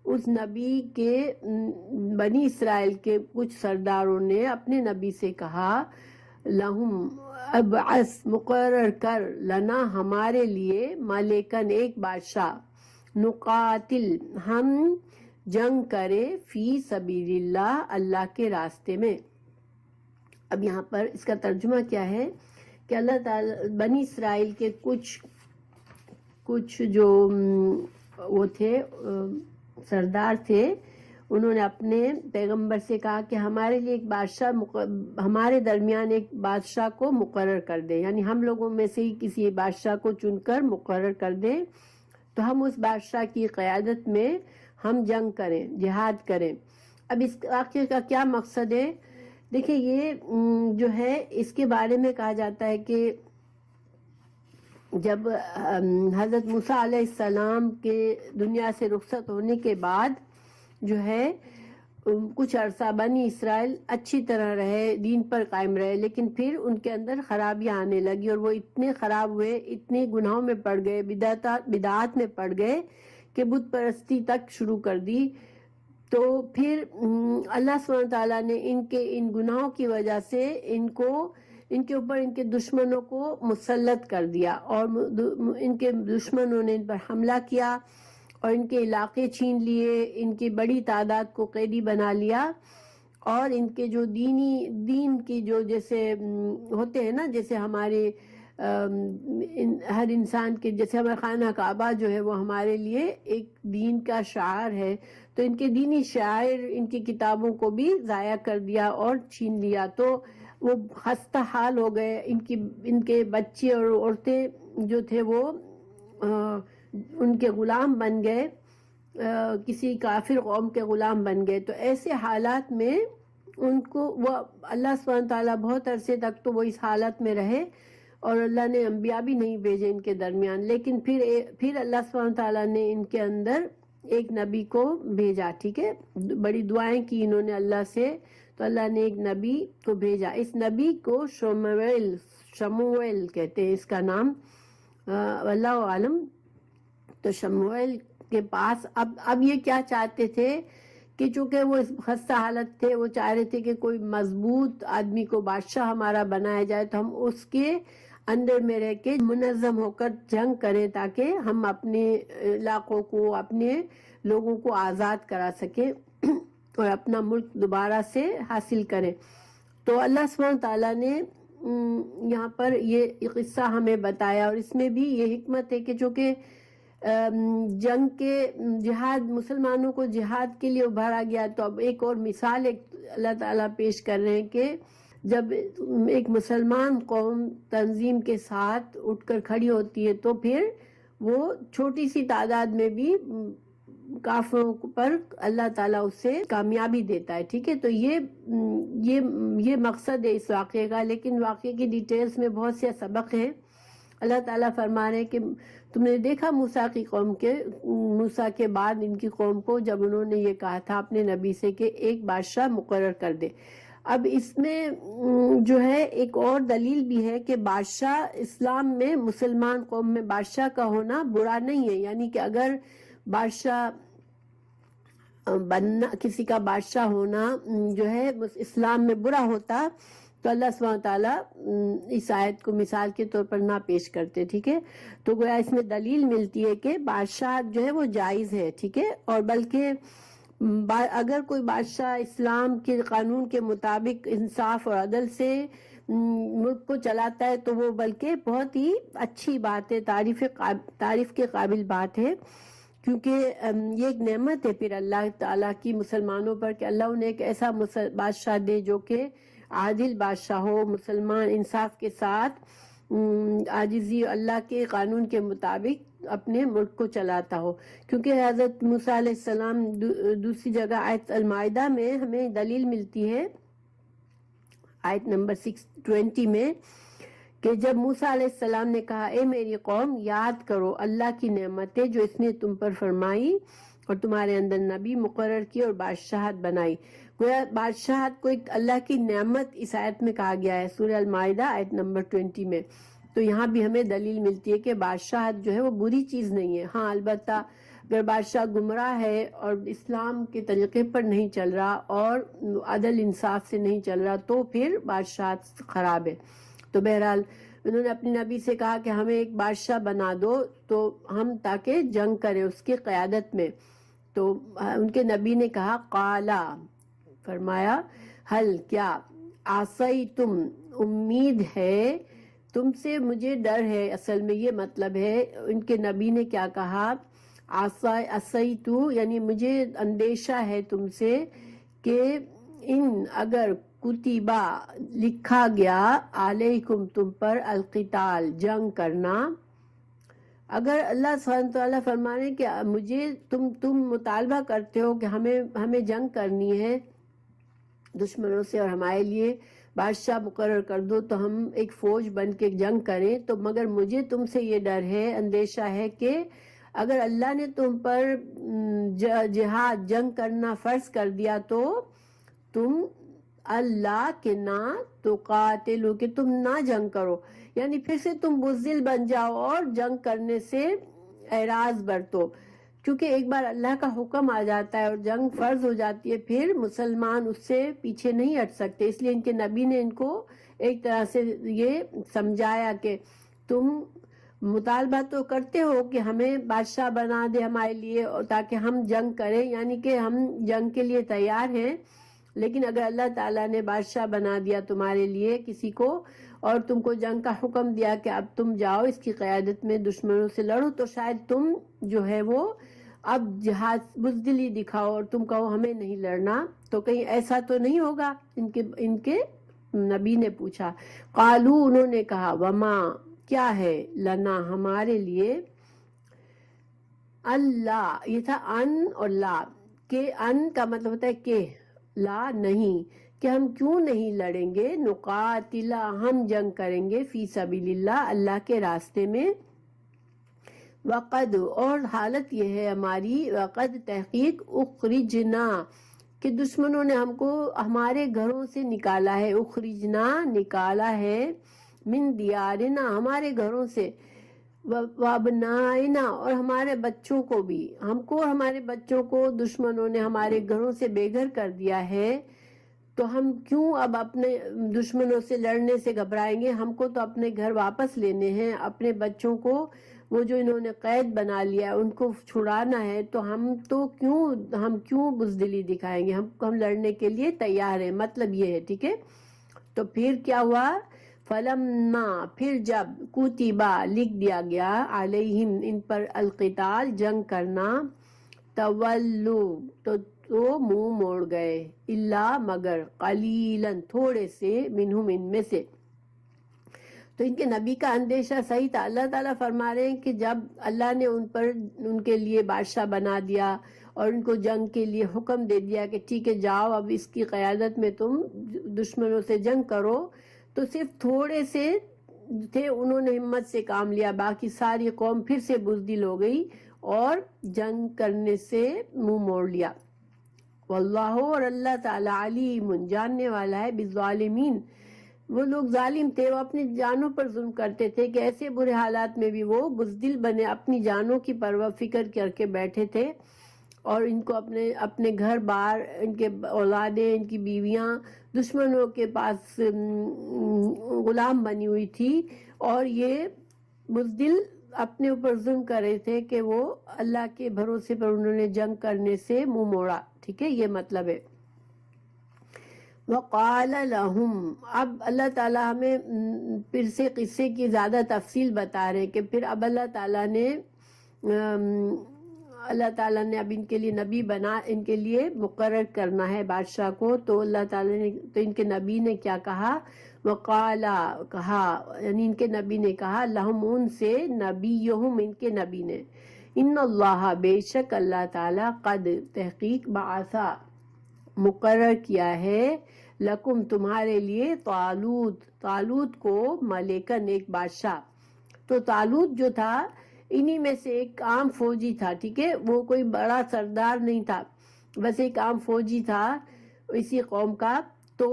اس نبی کے بنی اسرائیل کے کچھ سرداروں نے اپنے نبی سے کہا، لہم، ابعث، مقرر کر، لنا، ہمارے لیے، ملکن، ایک بادشاہ، نقاتل، ہم جنگ کرے، فی سبیل اللہ، اللہ کے راستے میں۔ اب یہاں پر اس کا ترجمہ کیا ہے کہ اللہ تعالی بنی اسرائیل کے کچھ جو وہ تھے سردار تھے، انہوں نے اپنے پیغمبر سے کہا کہ ہمارے لیے ایک بادشاہ، ہمارے درمیان ایک بادشاہ کو مقرر کر دے، یعنی ہم لوگوں میں سے ہی کسی بادشاہ کو چن کر مقرر کر دیں، تو ہم اس بادشاہ کی قیادت میں ہم جنگ کریں، جہاد کریں۔ اب اس واقعے کا کیا مقصد ہے؟ دیکھیں، یہ جو ہے اس کے بارے میں کہا جاتا ہے کہ جب حضرت موسیٰ علیہ السلام کے دنیا سے رخصت ہونے کے بعد جو ہے کچھ عرصہ بنی اسرائیل اچھی طرح رہے، دین پر قائم رہے، لیکن پھر ان کے اندر خرابیاں آنے لگی اور وہ اتنے خراب ہوئے، اتنے گناہوں میں پڑ گئے، بدعات میں پڑ گئے کہ بت پرستی تک شروع کر دی۔ تو پھر اللہ سبحانہ تعالیٰ نے ان گناہوں کی وجہ سے ان کے اوپر ان کے دشمنوں کو مسلط کر دیا، اور ان کے دشمنوں نے ان پر حملہ کیا اور ان کے علاقے چھین لیے، ان کی بڑی تعداد کو قیدی بنا لیا، اور ان کے جو دین کی جو جیسے ہوتے ہیں نا، جیسے ہمارے ہر انسان کے، جیسے ہمارا خانہ کعبہ جو ہے وہ ہمارے لیے ایک دین کا شعار ہے، تو ان کے دینی شاعر، ان کی کتابوں کو بھی ضائع کر دیا اور چھین لیا، تو وہ خستہ حال ہو گئے، ان کے بچے اور عورتیں جو تھے وہ ان کے غلام بن گئے، کسی کافر قوم کے غلام بن گئے۔ تو ایسے حالات میں ان کو وہ اللہ سبحانہ تعالیٰ بہت عرصے تک تو وہ اس حالت میں رہے، اور اللہ نے انبیاء بھی نہیں بھیجے ان کے درمیان، لیکن پھر اللہ سبحانہ تعالیٰ نے ان کے اندر ایک نبی کو بھیجا، ٹھیک ہے، بڑی دعائیں کی انہوں نے اللہ سے، تو اللہ نے ایک نبی کو بھیجا. اس نبی کو شموئیل کہتے ہیں اس کا نام، اللہ عالم. تو شموئیل کے پاس اب یہ کیا چاہتے تھے کہ چونکہ وہ خستہ حالت تھے، وہ چاہ رہے تھے کہ کوئی مضبوط آدمی کو بادشاہ ہمارا بنایا جائے تو ہم اس کے اندر میں رہ کے منظم ہو کر جنگ کریں تاکہ ہم اپنے علاقوں کو، اپنے لوگوں کو آزاد کرا سکیں اور اپنا ملک دوبارہ سے حاصل کریں. تو اللہ سبحانہ تعالیٰ نے یہاں پر یہ قصہ ہمیں بتایا، اور اس میں بھی یہ حکمت ہے کہ چونکہ جنگ کے جہاد، مسلمانوں کو جہاد کے لیے ابھارا گیا، تو اب ایک اور مثال اللہ تعالیٰ پیش کر رہے ہیں کہ جب ایک مسلمان قوم تنظیم کے ساتھ اٹھ کر کھڑی ہوتی ہے تو پھر وہ چھوٹی سی تعداد میں بھی کافروں پر اللہ تعالیٰ اس سے کامیابی دیتا ہے، ٹھیک ہے. تو یہ مقصد ہے اس واقعے کا، لیکن واقعے کی ڈیٹیلز میں بہت سے سبق ہیں. اللہ تعالیٰ فرما رہے ہیں کہ تم نے دیکھا موسیٰ کے بعد ان کی قوم کو جب انہوں نے یہ کہا تھا اپنے نبی سے کہ ایک بادشاہ مقرر کر دے. اب اس میں جو ہے ایک اور دلیل بھی ہے کہ بادشاہ اسلام میں، مسلمان قوم میں بادشاہ کا ہونا برا نہیں ہے. یعنی کہ اگر بادشاہ بننا، کسی کا بادشاہ ہونا جو ہے اسلام میں برا ہوتا تو اللہ سبحانہ تعالیٰ اس آیت کو مثال کے طور پر نہ پیش کرتے، ٹھیک ہے. تو گویا اس میں دلیل ملتی ہے کہ بادشاہ جو ہے وہ جائز ہے، ٹھیک ہے. اور بلکہ اگر کوئی بادشاہ اسلام کے قانون کے مطابق انصاف اور عدل سے ملک کو چلاتا ہے تو وہ بلکہ بہت ہی اچھی بات ہے، تعریف کے قابل بات ہے، کیونکہ یہ ایک نعمت ہے پھر اللہ تعالیٰ کی مسلمانوں پر کہ اللہ انہیں ایک ایسا بادشاہ دے جو کہ عادل بادشاہ ہو، مسلمان انصاف کے ساتھ عاجزی اللہ کے قانون کے مطابق اپنے ملک کو چلاتا ہو. کیونکہ حضرت موسیٰ علیہ السلام دوسری جگہ آیت المائدہ میں ہمیں دلیل ملتی ہے، آیت نمبر 620 میں، کہ جب موسیٰ علیہ السلام نے کہا اے میری قوم، یاد کرو اللہ کی نعمتیں جو اس نے تم پر فرمائی اور تمہارے اندر نبی مقرر کی اور بادشاہت بنائی. گویا بادشاہت کو ایک اللہ کی نعمت اس آیت میں کہا گیا ہے سورہ المائدہ آیت نمبر 20 میں. تو یہاں بھی ہمیں دلیل ملتی ہے کہ بادشاہت جو ہے وہ بری چیز نہیں ہے. ہاں البتہ اگر بادشاہ گمراہ ہے اور اسلام کے طریقے پر نہیں چل رہا اور عدل انصاف سے نہیں چل رہا تو پھر بادشاہت خراب ہے. تو بہرحال انہوں نے اپنی نبی سے کہا کہ ہمیں ایک بادشاہ بنا دو تو ہم تاکہ جنگ کریں اس کی قیادت میں. تو ان کے نبی نے کہا قالا، فرمایا حل کیا، آسائی تم، امید ہے تم سے، مجھے ڈر ہے، اصل میں یہ مطلب ہے. ان کے نبی نے کیا کہا، آسائی تو یعنی مجھے اندیشہ ہے تم سے کہ ان اگر کتبہ لکھا گیا علیکم تم پر القتال جنگ کرنا، اگر اللہ سبحانہ تعالیٰ فرمانے کہ مجھے تم مطالبہ کرتے ہو کہ ہمیں جنگ کرنی ہے دشمنوں سے اور ہمارے لیے بادشاہ مقرر کر دو تو ہم ایک فوج بن کے جنگ کریں، تو مگر مجھے تم سے یہ ڈر ہے، اندیشہ ہے کہ اگر اللہ نے تم پر جہاد جنگ کرنا فرض کر دیا تو تم اللہ کے نہ تو قاتلو کہ تم نہ جنگ کرو، یعنی پھر سے تم بزدل بن جاؤ اور جنگ کرنے سے اعراض برتو. کیونکہ ایک بار اللہ کا حکم آ جاتا ہے اور جنگ فرض ہو جاتی ہے پھر مسلمان اس سے پیچھے نہیں ہٹ سکتے. اس لیے ان کے نبی نے ان کو ایک طرح سے یہ سمجھایا کہ تم مطالبہ تو کرتے ہو کہ ہمیں بادشاہ بنا دے ہمارے لیے اور تاکہ ہم جنگ کریں، یعنی کہ ہم جنگ کے لیے تیار ہیں، لیکن اگر اللہ تعالیٰ نے بادشاہ بنا دیا تمہارے لیے کسی کو اور تم کو جنگ کا حکم دیا کہ اب تم جاؤ اس کی قیادت میں دشمنوں سے لڑو، تو شاید تم جو ہے وہ اب جہاد بزدلی دکھاؤ اور تم کہو ہمیں نہیں لڑنا. تو کہیں ایسا تو نہیں ہوگا؟ ان کے نبی نے پوچھا. قالو انہوں نے کہا وما کیا ہے، لنا ہمارے لیے، اللہ یہ تھا ان اور لا، کہ ان کا مطلب ہوتا ہے کہ، لا نہیں، کہ ہم کیوں نہیں لڑیں گے، نقاتلا ہم جنگ کریں گے، فی سبیل اللہ اللہ کے راستے میں، وقد اور حالت یہ ہے ہماری، وقد تحقیق اخرجنا کہ دشمنوں نے ہم کو ہمارے گھروں سے نکالا ہے، اخرجنا نکالا ہے، من دیارنا ہمارے گھروں سے، وابنائنا اور ہمارے بچوں کو بھی، ہم کو اور ہمارے بچوں کو دشمنوں نے ہمارے گھروں سے بے گھر کر دیا ہے، تو ہم کیوں اب اپنے دشمنوں سے لڑنے سے گھبرائیں گے؟ ہم کو تو اپنے گھر واپس لینے ہیں، اپنے بچوں کو وہ جو انہوں نے قید بنا لیا ان کو چھڑانا ہے، تو ہم کیوں بزدلی دکھائیں گے؟ ہم لڑنے کے لیے تیار ہیں، مطلب یہ ہے، ٹھیک ہے؟ تو پھر کیا ہوا؟ فلما پھر جب کتبا لکھ دیا گیا علیہم ان پر القتال جنگ کرنا، تولو تو منہ موڑ گئے، الا مگر قلیلاً تھوڑے سے، منہم ان میں سے۔ تو ان کے نبی کا اندیشہ صحیح تھا۔ اللہ تعالیٰ فرما رہے ہیں کہ جب اللہ نے ان کے لیے بادشاہ بنا دیا اور ان کو جنگ کے لیے حکم دے دیا کہ ٹھیک ہے جاؤ اب اس کی قیادت میں تم دشمنوں سے جنگ کرو، تو صرف تھوڑے سے تھے انہوں نے ہمت سے کام لیا، باقی ساری قوم پھر سے بزدل ہو گئی اور جنگ کرنے سے منہ موڑ لیا۔ واللہ اور اللہ تعالیٰ علیم جاننے والا ہے بالظالمین، وہ لوگ ظالم تھے، وہ اپنی جانوں پر ظلم کرتے تھے کہ ایسے برے حالات میں بھی وہ بزدل بنے، اپنی جانوں کی پرواہ فکر کر کے بیٹھے تھے، اور ان کو اپنے گھر بار، ان کے اولادیں، ان کی بیویاں دشمنوں کے پاس غلام بنی ہوئی تھی، اور یہ بزدل اپنے اوپر ظلم کر رہے تھے کہ وہ اللہ کے بھروسے پر انہوں نے جنگ کرنے سے منہ موڑا، ٹھیک ہے؟ یہ مطلب ہے۔ وقال لهم، اب اللہ تعالیٰ ہمیں پھر سے قصے کی زیادہ تفصیل بتا رہے کہ پھر اب اللہ تعالیٰ نے اب ان کے لیے نبی بنا، ان کے لیے مقرر کرنا ہے بادشاہ کو، تو اللہ تعالیٰ نے تو ان کے نبی نے کیا کہا؟ وقالا کہا، یعنی ان کے نبی نے کہا، لہم ان سے، نبیہم ان کے نبی نے، ان اللہ بے شک اللہ تعالیٰ، قد تحقیق بعثا مقرر کیا ہے، لکم تمہارے لیے، طالوت کو، ملکن ایک بادشاہ۔ تو طالوت جو تھا انہی میں سے ایک عام فوجی تھا، ٹھیک ہے؟ وہ کوئی بڑا سردار نہیں تھا، بس ایک عام فوجی تھا اسی قوم کا۔ تو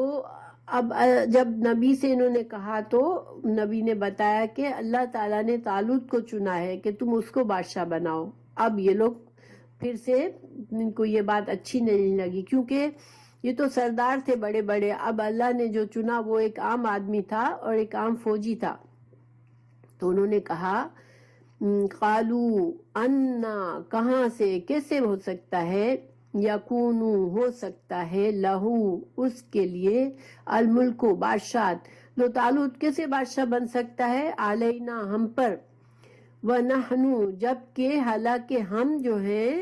اب جب نبی سے انہوں نے کہا تو نبی نے بتایا کہ اللہ تعالیٰ نے طالوت کو چنا ہے کہ تم اس کو بادشاہ بناؤ۔ اب یہ لوگ پھر سے ان کو یہ بات اچھی نہیں لگی، کیونکہ یہ تو سردار تھے بڑے بڑے، اب اللہ نے جو چنا وہ ایک عام آدمی تھا اور ایک عام فوجی تھا۔ تو انہوں نے کہا، قالو انا کہاں سے، کیسے ہو سکتا ہے، یکونو ہو سکتا ہے، لہو اس کے لیے، الملک بادشاہت، لو طالوت کیسے بادشاہ بن سکتا ہے، علینا ہم پر، وَنَحْنُ جبکہ حالانکہ ہم جو ہیں،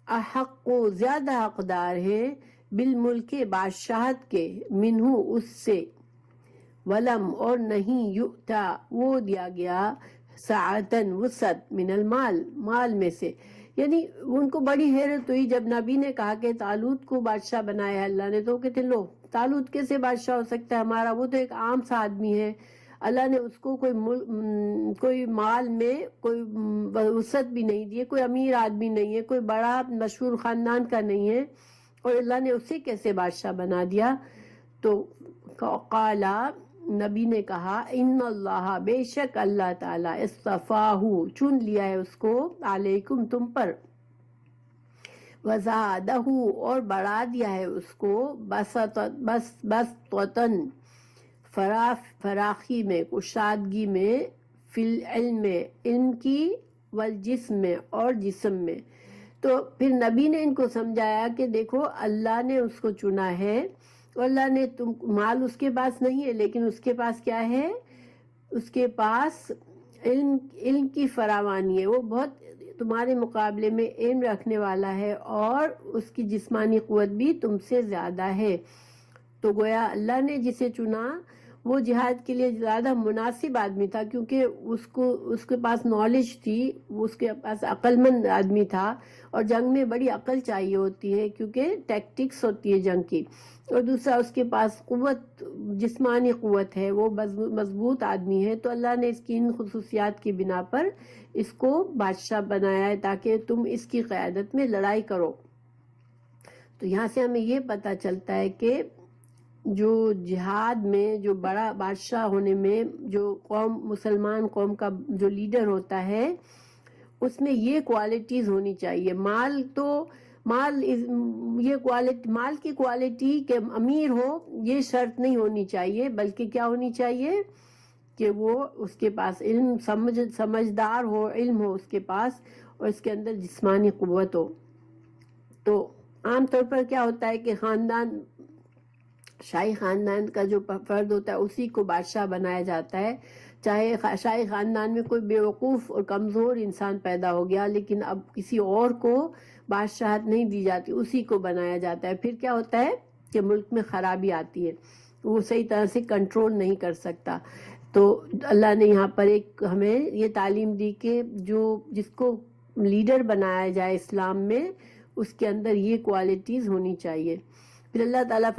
احق زیادہ حقدار ہیں، بالملک بادشاہت کے، منہ اس سے، ولم اور نہیں، یؤتا وہ دیا گیا، ساعتن وسعت، من المال مال میں سے، یعنی ان کو بڑی حیرت ہوئی جب نبی نے کہا کہ طالوت کو بادشاہ بنایا اللہ نے، تو کہتے لو طالوت کیسے بادشاہ ہو سکتا ہے ہمارا، وہ تو ایک عام سا آدمی ہے، اللہ نے اس کو کوئی مال میں کوئی وسعت بھی نہیں دی، کوئی امیر آدمی نہیں ہے، کوئی بڑا مشہور خاندان کا نہیں ہے، اور اللہ نے اسے کیسے بادشاہ بنا دیا؟ تو قالا نبی نے کہا، ان اللہ بے شک اللہ تعالیٰ، اصطفاہ چن لیا ہے اس کو، علیکم تم پر، وزادہ اور بڑھا دیا ہے اس کو، بسطتاً فراخی میں، کشادگی میں، فی العلم علم کی، والجسم میں اور جسم میں۔ تو پھر نبی نے ان کو سمجھایا کہ دیکھو اللہ نے اس کو چنا ہے، اور اللہ نے مال اس کے پاس نہیں ہے، لیکن اس کے پاس کیا ہے؟ اس کے پاس علم کی فراوانی ہے، وہ بہت تمہارے مقابلے میں علم رکھنے والا ہے، اور اس کی جسمانی قوت بھی تم سے زیادہ ہے۔ تو گویا اللہ نے جسے چنا وہ جہاد کے لیے زیادہ مناسب آدمی تھا، کیونکہ اس کے پاس نالج تھی، اس کے پاس عقل مند آدمی تھا، اور جنگ میں بڑی عقل چاہیے ہوتی ہے کیونکہ ٹیکٹکس ہوتی ہے جنگ کی، اور دوسرا اس کے پاس قوت، جسمانی قوت ہے، وہ مضبوط آدمی ہے، تو اللہ نے اس کی ان خصوصیات کی بنا پر اس کو بادشاہ بنایا ہے تاکہ تم اس کی قیادت میں لڑائی کرو۔ تو یہاں سے ہمیں یہ پتہ چلتا ہے کہ جو جہاد میں جو بڑا بادشاہ ہونے میں جو مسلمان قوم کا جو لیڈر ہوتا ہے اس میں یہ کوالٹیز ہونی چاہیے۔ مال کی کوالٹی کہ امیر ہو یہ شرط نہیں ہونی چاہیے، بلکہ کیا ہونی چاہیے کہ وہ اس کے پاس علم، سمجھدار ہو، علم ہو اس کے پاس، اور اس کے اندر جسمانی قوت ہو۔ تو عام طور پر کیا ہوتا ہے کہ شاہی خاندان کا جو فرد ہوتا ہے اسی کو بادشاہ بنایا جاتا ہے، چاہے شاہی خاندان میں کوئی بیوقوف اور کمزور انسان پیدا ہو گیا لیکن اب کسی اور کو بادشاہت نہیں دی جاتی، اسی کو بنایا جاتا ہے۔ پھر کیا ہوتا ہے کہ ملک میں خرابی آتی ہے، وہ صحیح طرح سے کنٹرول نہیں کر سکتا۔ تو اللہ نے یہاں پر ایک ہمیں یہ تعلیم دی کہ جس کو لیڈر بنایا جائے اسلام میں اس کے اندر یہ کوالٹیز ہونی چاہیے۔ پھر اللہ تعالیٰ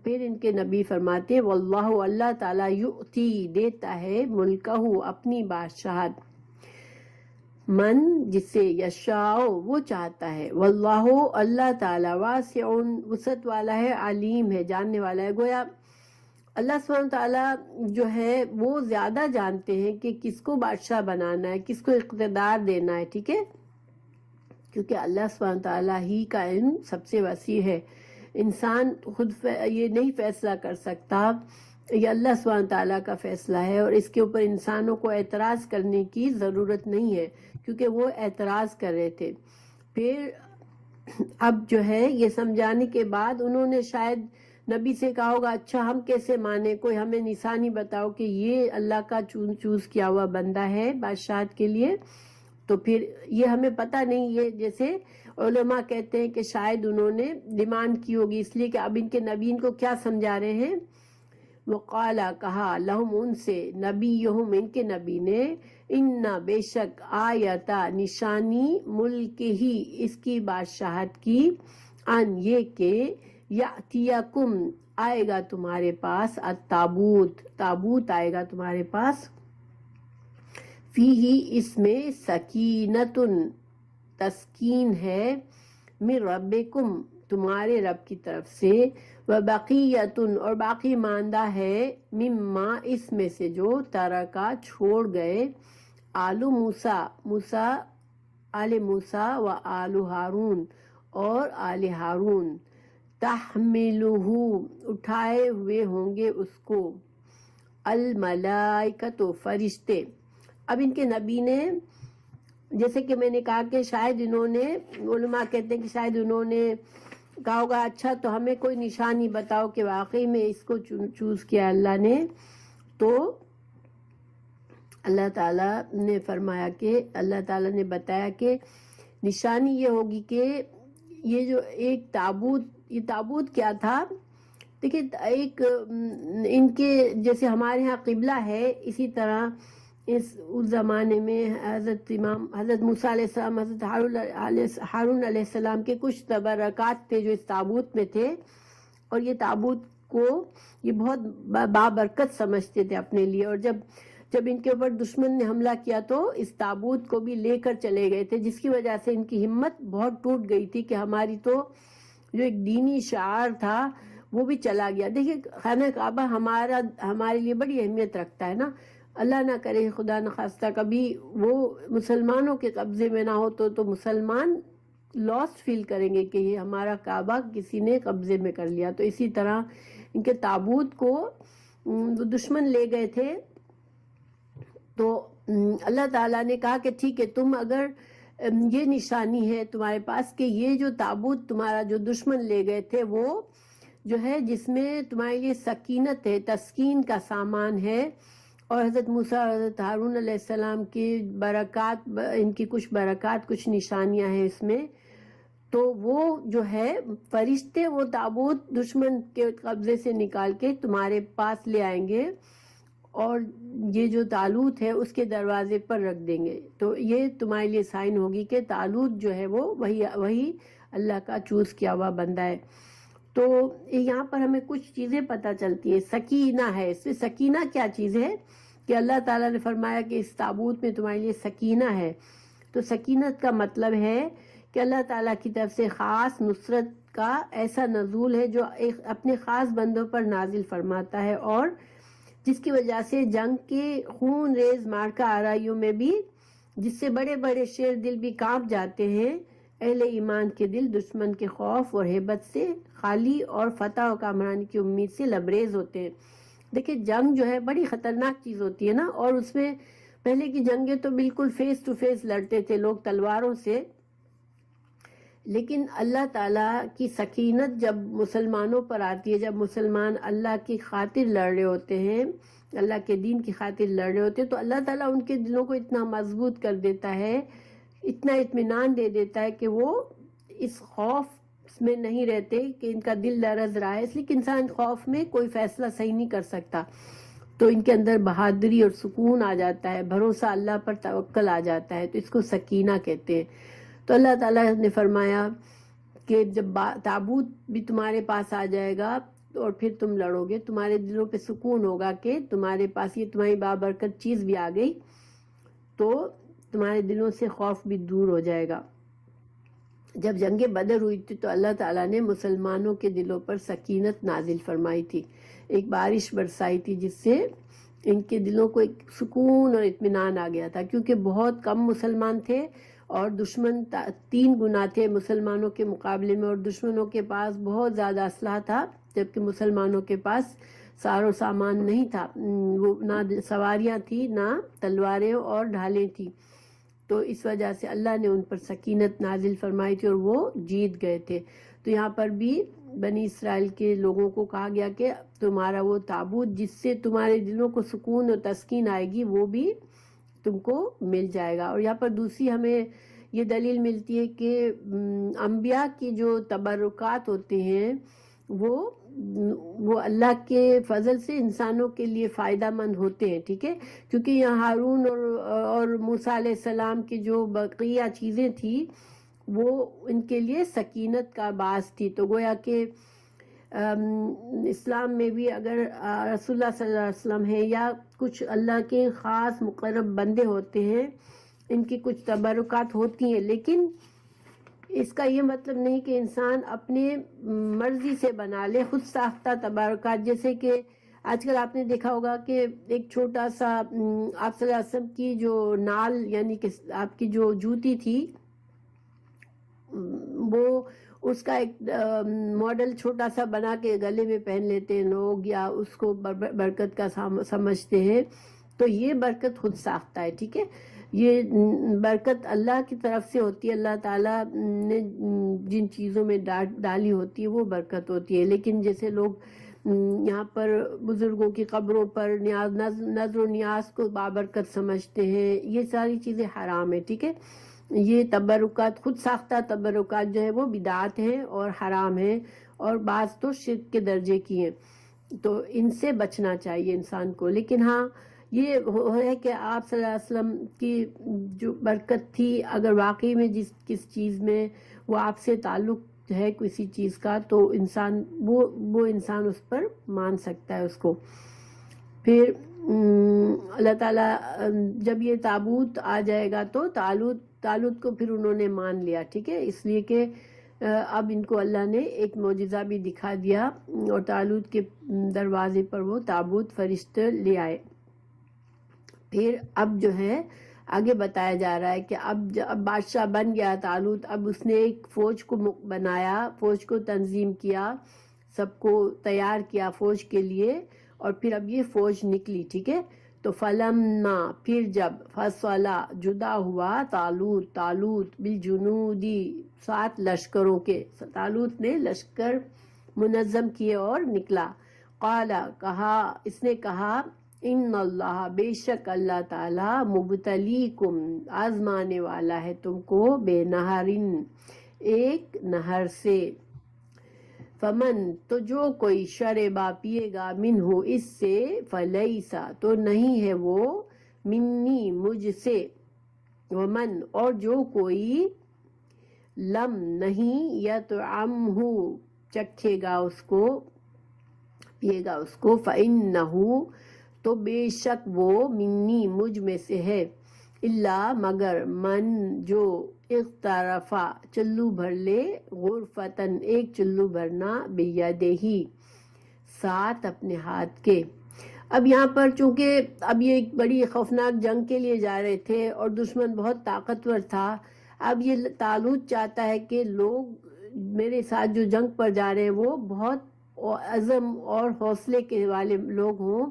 پھر ان کے نبی فرماتے ہیں واللہ، اللہ تعالیٰ یؤتی دیتا ہے ملکہ اپنی بادشاہت من جسے یشاء وہ چاہتا ہے، واللہ اللہ تعالیٰ واسع وسعت والا ہے، علیم ہے جاننے والا ہے۔ گویا اللہ سبحانہ تعالیٰ جو ہے وہ زیادہ جانتے ہیں کہ کس کو بادشاہ بنانا ہے، کس کو اقتدار دینا ہے، ٹھیک ہے، کیونکہ اللہ سبحانہ تعالیٰ ہی کا علم سب سے وسیع ہے۔ انسان خود یہ نہیں فیصلہ کر سکتا، یہ اللہ سبحانہ تعالیٰ کا فیصلہ ہے، اور اس کے اوپر انسانوں کو اعتراض کرنے کی ضرورت نہیں ہے کیونکہ وہ اعتراض کر رہے تھے۔ پھر اب جو ہے یہ سمجھانے کے بعد انہوں نے شاید نبی سے کہا ہوگا اچھا ہم کیسے مانیں، کوئی ہمیں نشانی بتاؤ کہ یہ اللہ کا چوز کیا ہوا بندہ ہے بادشاہت کے لیے۔ تو پھر یہ ہمیں پتہ نہیں، یہ جیسے علماء کہتے ہیں کہ شاید انہوں نے ڈیمانڈ کی ہوگی، اس لیے کہ اب ان کے نبی ان کو کیا سمجھا رہے ہیں، وقالا کہا لہم ان سے، نبیہم ان کے نبی نے، ان بے شک آیتا نشانی ملک ہی اس کی بادشاہت کی، ان یہ کہ یاتیکم آئے گا تمہارے پاس، التابوت تابوت آئے گا تمہارے پاس، فیہی اس میں سکینتن تسکین ہے، من ربکم تمہارے رب کی طرف سے، وبقیتن اور باقی ماندہ ہے، مما اس میں سے جو ترکا چھوڑ گئے، آل موسیٰ آل موسیٰ و آل ہارون اور آل ہارون، تحملہ اٹھائے ہوئے ہوں گے اس کو، الملائکۃ فرشتے۔ اب ان کے نبی نے، جیسے کہ میں نے کہا کہ شاید انہوں نے، علماء کہتے ہیں کہ شاید انہوں نے کہا ہوگا اچھا تو ہمیں کوئی نشانی بتاؤ کہ واقعی میں اس کو چوز کیا اللہ نے۔ تو اللہ تعالیٰ نے فرمایا کہ اللہ تعالیٰ نے بتایا کہ نشانی یہ ہوگی کہ یہ جو ایک تابوت، یہ تابوت کیا تھا، دیکھیں ایک ان کے جیسے ہمارے ہاں قبلہ ہے، اسی طرح اس زمانے میں حضرت موسیٰ علیہ السلام، حضرت ہارون علیہ السلام کے کچھ تبرکات تھے جو اس تابوت میں تھے، اور یہ تابوت کو یہ بہت بابرکت سمجھتے تھے اپنے لیے، اور جب ان کے اوپر دشمن نے حملہ کیا تو اس تابوت کو بھی لے کر چلے گئے تھے، جس کی وجہ سے ان کی ہمت بہت ٹوٹ گئی تھی کہ ہماری تو جو ایک دینی شعار تھا وہ بھی چلا گیا۔ دیکھیے خانہ کعبہ ہمارے لیے بڑی اہمیت رکھتا ہے نا، اللہ نہ کرے خدا نخواستہ کبھی وہ مسلمانوں کے قبضے میں نہ ہو تو مسلمان لاسٹ فیل کریں گے کہ یہ ہمارا کعبہ کسی نے قبضے میں کر لیا۔ تو اسی طرح ان کے تابوت کو دشمن لے گئے تھے، تو اللہ تعالیٰ نے کہا کہ ٹھیک ہے، تم اگر یہ نشانی ہے تمہارے پاس کہ یہ جو تابوت تمہارا جو دشمن لے گئے تھے وہ جو ہے جس میں تمہارے لیے سکینت ہے، تسکین کا سامان ہے، اور حضرت موسیٰ اور حضرت ہارون علیہ السلام کی برکات، ان کی کچھ برکات، کچھ نشانیاں ہیں اس میں، تو وہ جو ہے فرشتے وہ تابوت دشمن کے قبضے سے نکال کے تمہارے پاس لے آئیں گے اور یہ جو طالوت ہے اس کے دروازے پر رکھ دیں گے. تو یہ تمہارے لیے سائن ہوگی کہ طالوت جو ہے وہ وہی اللہ کا چوز کیا ہوا بندہ ہے. تو یہاں پر ہمیں کچھ چیزیں پتہ چلتی ہیں. سکینہ ہے اس میں. سکینہ کیا چیز ہے کہ اللہ تعالیٰ نے فرمایا کہ اس تابوت میں تمہارے لیے سکینہ ہے. تو سکینت کا مطلب ہے کہ اللہ تعالیٰ کی طرف سے خاص نصرت کا ایسا نزول ہے جو اپنے خاص بندوں پر نازل فرماتا ہے، اور جس کی وجہ سے جنگ کے خون ریز مارکا آرائیوں میں بھی جس سے بڑے بڑے شیر دل بھی کانپ جاتے ہیں، اہل ایمان کے دل دشمن کے خوف اور ہیبت سے خالی اور فتح و کامرانی کی امید سے لبریز ہوتے ہیں. دیکھیں جنگ جو ہے بڑی خطرناک چیز ہوتی ہے نا، اور اس میں پہلے کی جنگیں تو بالکل فیس ٹو فیس لڑتے تھے لوگ تلواروں سے، لیکن اللہ تعالیٰ کی سکینت جب مسلمانوں پر آتی ہے، جب مسلمان اللہ کی خاطر لڑ رہے ہوتے ہیں، اللہ کے دین کی خاطر لڑ رہے ہوتے ہیں، تو اللہ تعالیٰ ان کے دلوں کو اتنا مضبوط کر دیتا ہے، اتنا اطمینان دے دیتا ہے کہ وہ اس خوف میں نہیں رہتے کہ ان کا دل لرز رہا ہے. اس لیے کہ انسان خوف میں کوئی فیصلہ صحیح نہیں کر سکتا، تو ان کے اندر بہادری اور سکون آ جاتا ہے، بھروسہ اللہ پر توکل آ جاتا ہے. تو اس کو سکینہ کہتے ہیں. تو اللہ تعالیٰ نے فرمایا کہ جب تابوت بھی تمہارے پاس آ جائے گا اور پھر تم لڑو گے، تمہارے دلوں پہ سکون ہوگا کہ تمہارے پاس یہ تمہاری بابرکت چیز بھی آ گئی، تو تمہارے دلوں سے خوف بھی دور ہو جائے گا. جب جنگ بدر ہوئی تھی تو اللہ تعالیٰ نے مسلمانوں کے دلوں پر سکینت نازل فرمائی تھی، ایک بارش برسائی تھی جس سے ان کے دلوں کو ایک سکون اور اطمینان آ گیا تھا، کیونکہ بہت کم مسلمان تھے اور دشمن 3 گنا تھے مسلمانوں کے مقابلے میں، اور دشمنوں کے پاس بہت زیادہ اسلحہ تھا جبکہ مسلمانوں کے پاس سار و سامان نہیں تھا. وہ نہ سواریاں تھی، نہ تلواریں اور ڈھالیں تھی. تو اس وجہ سے اللہ نے ان پر سکینت نازل فرمائی تھی اور وہ جیت گئے تھے. تو یہاں پر بھی بنی اسرائیل کے لوگوں کو کہا گیا کہ تمہارا وہ تابوت جس سے تمہارے دلوں کو سکون اور تسکین آئے گی وہ بھی تم کو مل جائے گا. اور یہاں پر دوسری ہمیں یہ دلیل ملتی ہے کہ انبیاء کی جو تبرکات ہوتے ہیں وہ اللہ کے فضل سے انسانوں کے لیے فائدہ مند ہوتے ہیں. ٹھیک ہے، کیونکہ یہاں ہارون اور موسیٰ علیہ السلام کی جو بقیہ چیزیں تھی وہ ان کے لیے سکینت کا باعث تھی. تو گویا کہ اسلام میں بھی اگر رسول اللہ صلی اللہ علیہ وسلم ہے یا کچھ اللہ کے خاص مقرب بندے ہوتے ہیں، ان کی کچھ تبرکات ہوتی ہیں، لیکن اس کا یہ مطلب نہیں کہ انسان اپنے مرضی سے بنا لے خود ساختہ تبرکات. جیسے کہ آج کل آپ نے دیکھا ہوگا کہ ایک چھوٹا سا آپ صلی اللہ علیہ وسلم کی جو نال یعنی کہ آپ کی جو جوتی تھی وہ اس کا ایک ماڈل چھوٹا سا بنا کے گلے میں پہن لیتے ہیں لوگ، یا اس کو برکت کا سمجھتے ہیں. تو یہ برکت خود ساختہ ہے. ٹھیک ہے، یہ برکت اللہ کی طرف سے ہوتی ہے، اللہ تعالیٰ نے جن چیزوں میں ڈالی ہوتی ہے وہ برکت ہوتی ہے. لیکن جیسے لوگ یہاں پر بزرگوں کی قبروں پر نظر و نیاز کو بابرکت سمجھتے ہیں، یہ ساری چیزیں حرام ہیں. ٹھیک ہے، یہ تبرکات خود ساختہ تبرکات جو ہے وہ بدعت ہیں اور حرام ہیں، اور بعض تو شرک کے درجے کی ہیں. تو ان سے بچنا چاہیے انسان کو. لیکن ہاں یہ ہے کہ آپ صلی اللہ علیہ وسلم کی جو برکت تھی اگر واقعی میں کس چیز میں وہ آپ سے تعلق ہے کسی چیز کا، تو انسان وہ انسان اس پر مان سکتا ہے اس کو. پھر اللہ تعالیٰ جب یہ تابوت آ جائے گا تو طالوت کو پھر انہوں نے مان لیا. ٹھیک ہے، اس لیے کہ اب ان کو اللہ نے ایک معجزہ بھی دکھا دیا اور طالوت کے دروازے پر وہ تابوت فرشتے لے آئے. پھر اب جو ہے آگے بتایا جا رہا ہے کہ اب بادشاہ بن گیا طالوت، اب اس نے ایک فوج کو بنایا، فوج کو تنظیم کیا، سب کو تیار کیا فوج کے لیے، اور پھر اب یہ فوج نکلی. ٹھیک ہے، تو فلما پھر جب فصلا جدا ہوا طالوت بالجنودی 7 لشکروں کے، طالوت نے لشکر منظم کیے اور نکلا. قال کہا، اس نے کہا، ان اللہ بے شک اللہ تعالی مبتلیکم آزمانے والا ہے تم کو، بے نہرن ایک نہر سے. فمن تو جو کوئی شربا پیے گا منہ اس سے فلیسا تو نہیں ہے وہ منی مجھ سے. ومن اور جو کوئی لم نہیں یطعمہ چکھے گا اس کو پیے گا اس کو فإنہ تو بے شک وہ منی مجھ میں سے ہے. اللہ مگر من جو اغترفا چلو بھر لے غرفتن ایک چلو بھرنا بیدہی ساتھ اپنے ہاتھ کے. اب یہاں پر چونکہ اب یہ ایک بڑی خوفناک جنگ کے لیے جا رہے تھے اور دشمن بہت طاقتور تھا. اب یہ طالوت چاہتا ہے کہ لوگ میرے ساتھ جو جنگ پر جا رہے ہیں وہ بہت عزم اور حوصلے کے والے لوگ ہوں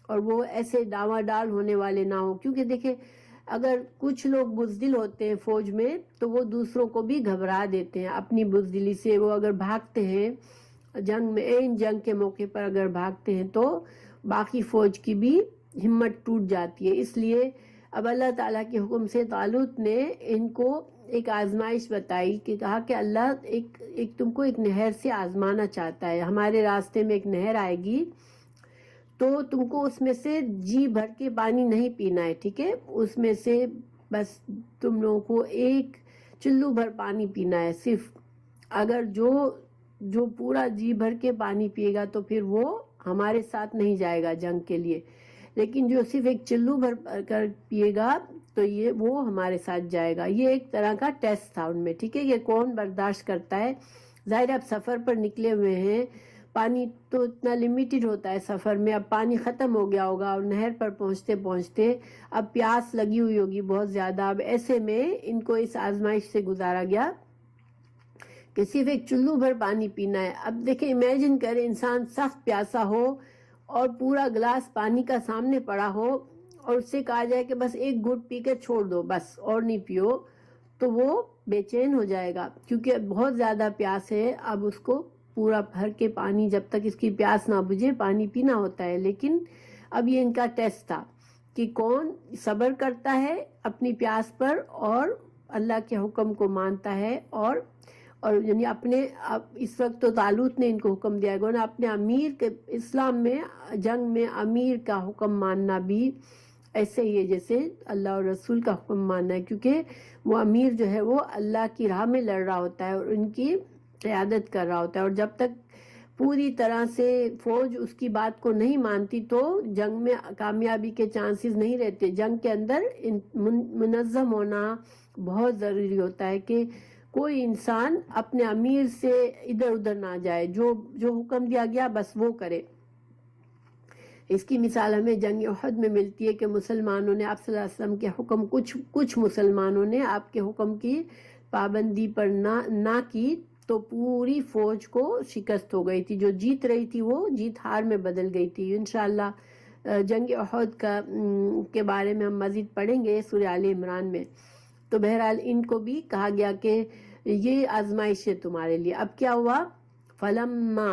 اور وہ ایسے ڈاواڈال ہونے والے نہ ہوں. کیونکہ دیکھیں اگر کچھ لوگ بزدل ہوتے ہیں فوج میں تو وہ دوسروں کو بھی گھبرا دیتے ہیں اپنی بزدلی سے. وہ اگر بھاگتے ہیں جنگ میں جنگ کے موقع پر اگر بھاگتے ہیں تو باقی فوج کی بھی ہمت ٹوٹ جاتی ہے. اس لیے اب اللہ تعالیٰ کے حکم سے طالوت نے ان کو ایک آزمائش بتائی کہ کہا کہ اللہ ایک تم کو ایک نہر سے آزمانا چاہتا ہے. ہمارے راستے میں ایک نہر آئے گی تو تم کو اس میں سے جی بھر کے پانی نہیں پینا ہے, ٹھیک ہے. اس میں سے بس تم لوگوں کو ایک چلو بھر پانی پینا ہے صرف. اگر جو پورا جی بھر کے پانی پیے گا تو پھر وہ ہمارے ساتھ نہیں جائے گا جنگ کے لیے, لیکن جو صرف ایک چلو بھر کر پیے گا تو وہ ہمارے ساتھ جائے گا. یہ ایک طرح کا ٹیسٹ تھا ان میں, ٹھیک ہے. یہ کون برداشت کرتا ہے. ظاہر اب سفر پر نکلے ہوئے ہیں, پانی تو اتنا لمیٹڈ ہوتا ہے سفر میں. اب پانی ختم ہو گیا ہوگا اور نہر پر پہنچتے پہنچتے اب پیاس لگی ہوئی ہوگی بہت زیادہ. اب ایسے میں ان کو اس آزمائش سے گزارا گیا کہ صرف ایک چلو بھر پانی پینا ہے. اب دیکھیں امیجن کریں انسان سخت پیاسا ہو اور پورا گلاس پانی کا سامنے پڑا ہو اور اس سے کہا جائے کہ بس ایک گھٹ پی کے چھوڑ دو بس اور نہیں پیو, تو وہ بے چین ہو جائے گا کیونکہ بہت زیادہ پیاس ہے. اب اس کو پورا بھر کے پانی جب تک اس کی پیاس نہ بجھے پانی پینا ہوتا ہے. لیکن اب یہ ان کا ٹیسٹ تھا کہ کون صبر کرتا ہے اپنی پیاس پر اور اللہ کے حکم کو مانتا ہے. اور یعنی اپنے اس وقت تو طالوت نے ان کو حکم دیا گیا نا اپنے امیر کے, اسلام میں جنگ میں امیر کا حکم ماننا بھی ایسے ہی ہے جیسے اللہ اور رسول کا حکم ماننا ہے. کیونکہ وہ امیر جو ہے وہ اللہ کی راہ میں لڑ رہا ہوتا ہے اور ان کی قیادت کر رہا ہوتا ہے, اور جب تک پوری طرح سے فوج اس کی بات کو نہیں مانتی تو جنگ میں کامیابی کے چانسز نہیں رہتے. جنگ کے اندر منظم ہونا بہت ضروری ہوتا ہے کہ کوئی انسان اپنے امیر سے ادھر ادھر نہ جائے, جو حکم دیا گیا بس وہ کرے. اس کی مثال ہمیں جنگ احد میں ملتی ہے کہ مسلمانوں نے آپ صلی اللہ علیہ وسلم کے حکم کچھ مسلمانوں نے آپ کے حکم کی پابندی پر نہ کی تو پوری فوج کو شکست ہو گئی تھی. جو جیت رہی تھی وہ جیت ہار میں بدل گئی تھی. انشاءاللہ جنگ احد کے بارے میں ہم مزید پڑھیں گے سورہ آل عمران میں. تو بہرحال ان کو بھی کہا گیا کہ یہ آزمائش ہے تمہارے لیے. اب کیا ہوا, فلما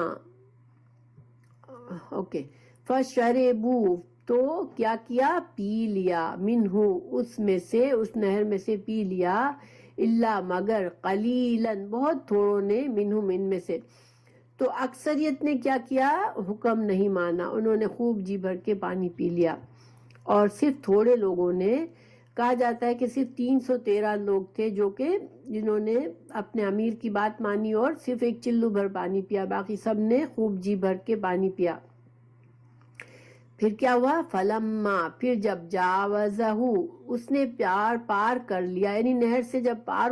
فشربوا تو کیا کیا, پی لیا, منہ اس میں سے اس نہر میں سے پی لیا, اللہ مگر قلیلاً بہت تھوڑوں نے, منہم ان میں سے. تو اکثریت نے کیا کیا, حکم نہیں مانا, انہوں نے خوب جی بھر کے پانی پی لیا. اور صرف تھوڑے لوگوں نے, کہا جاتا ہے کہ صرف 313 لوگ تھے جنہوں نے اپنے امیر کی بات مانی اور صرف ایک چلو بھر پانی پیا, باقی سب نے خوب جی بھر کے پانی پیا. پھر کیا ہوا, فلما پھر جب جاوزہ اس نے پار کر لیا, یعنی نہر سے جب پار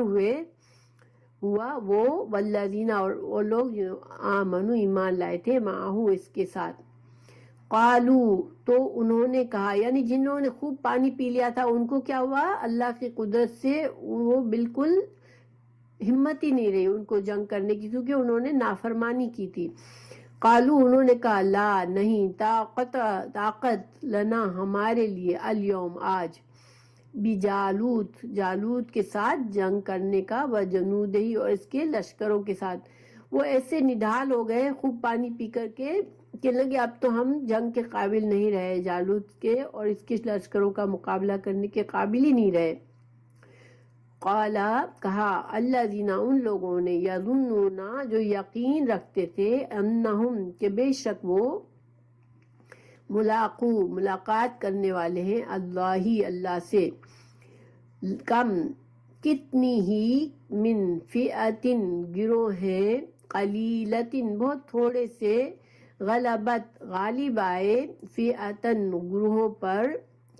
ہوا وہ, والذین اور وہ لوگ جو آمنو ایمان لائے تھے, معہو اس کے ساتھ, قالو تو انہوں نے کہا, یعنی جنہوں نے خوب پانی پی لیا تھا ان کو کیا ہوا, اللہ کی قدرت سے وہ بالکل ہمت ہی نہیں رہی ان کو جنگ کرنے کی کیونکہ انہوں نے نافرمانی کی تھی. قالو انہوں نے کہا, لا نہیں, طاقت لنا ہمارے لیے, الیوم آج, جالوت کے ساتھ جنگ کرنے کا, وجنودہی اور اس کے لشکروں کے ساتھ. وہ ایسے نڈھال ہو گئے خوب پانی پی کر کے کہ لگے اب تو ہم جنگ کے قابل نہیں رہے, جالوت کے اور اس کے لشکروں کا مقابلہ کرنے کے قابل ہی نہیں رہے. قالا کہا الذین ان لوگوں نے یظنون جو یقین رکھتے تھے انہم کہ بے شک وہ ملاقات کرنے والے ہیں اللہ سے کم کتنی ہی من فئتن گروہ ہیں قلیلتن بہت تھوڑے سے غلبت غالب آئے فئتن گروہوں پر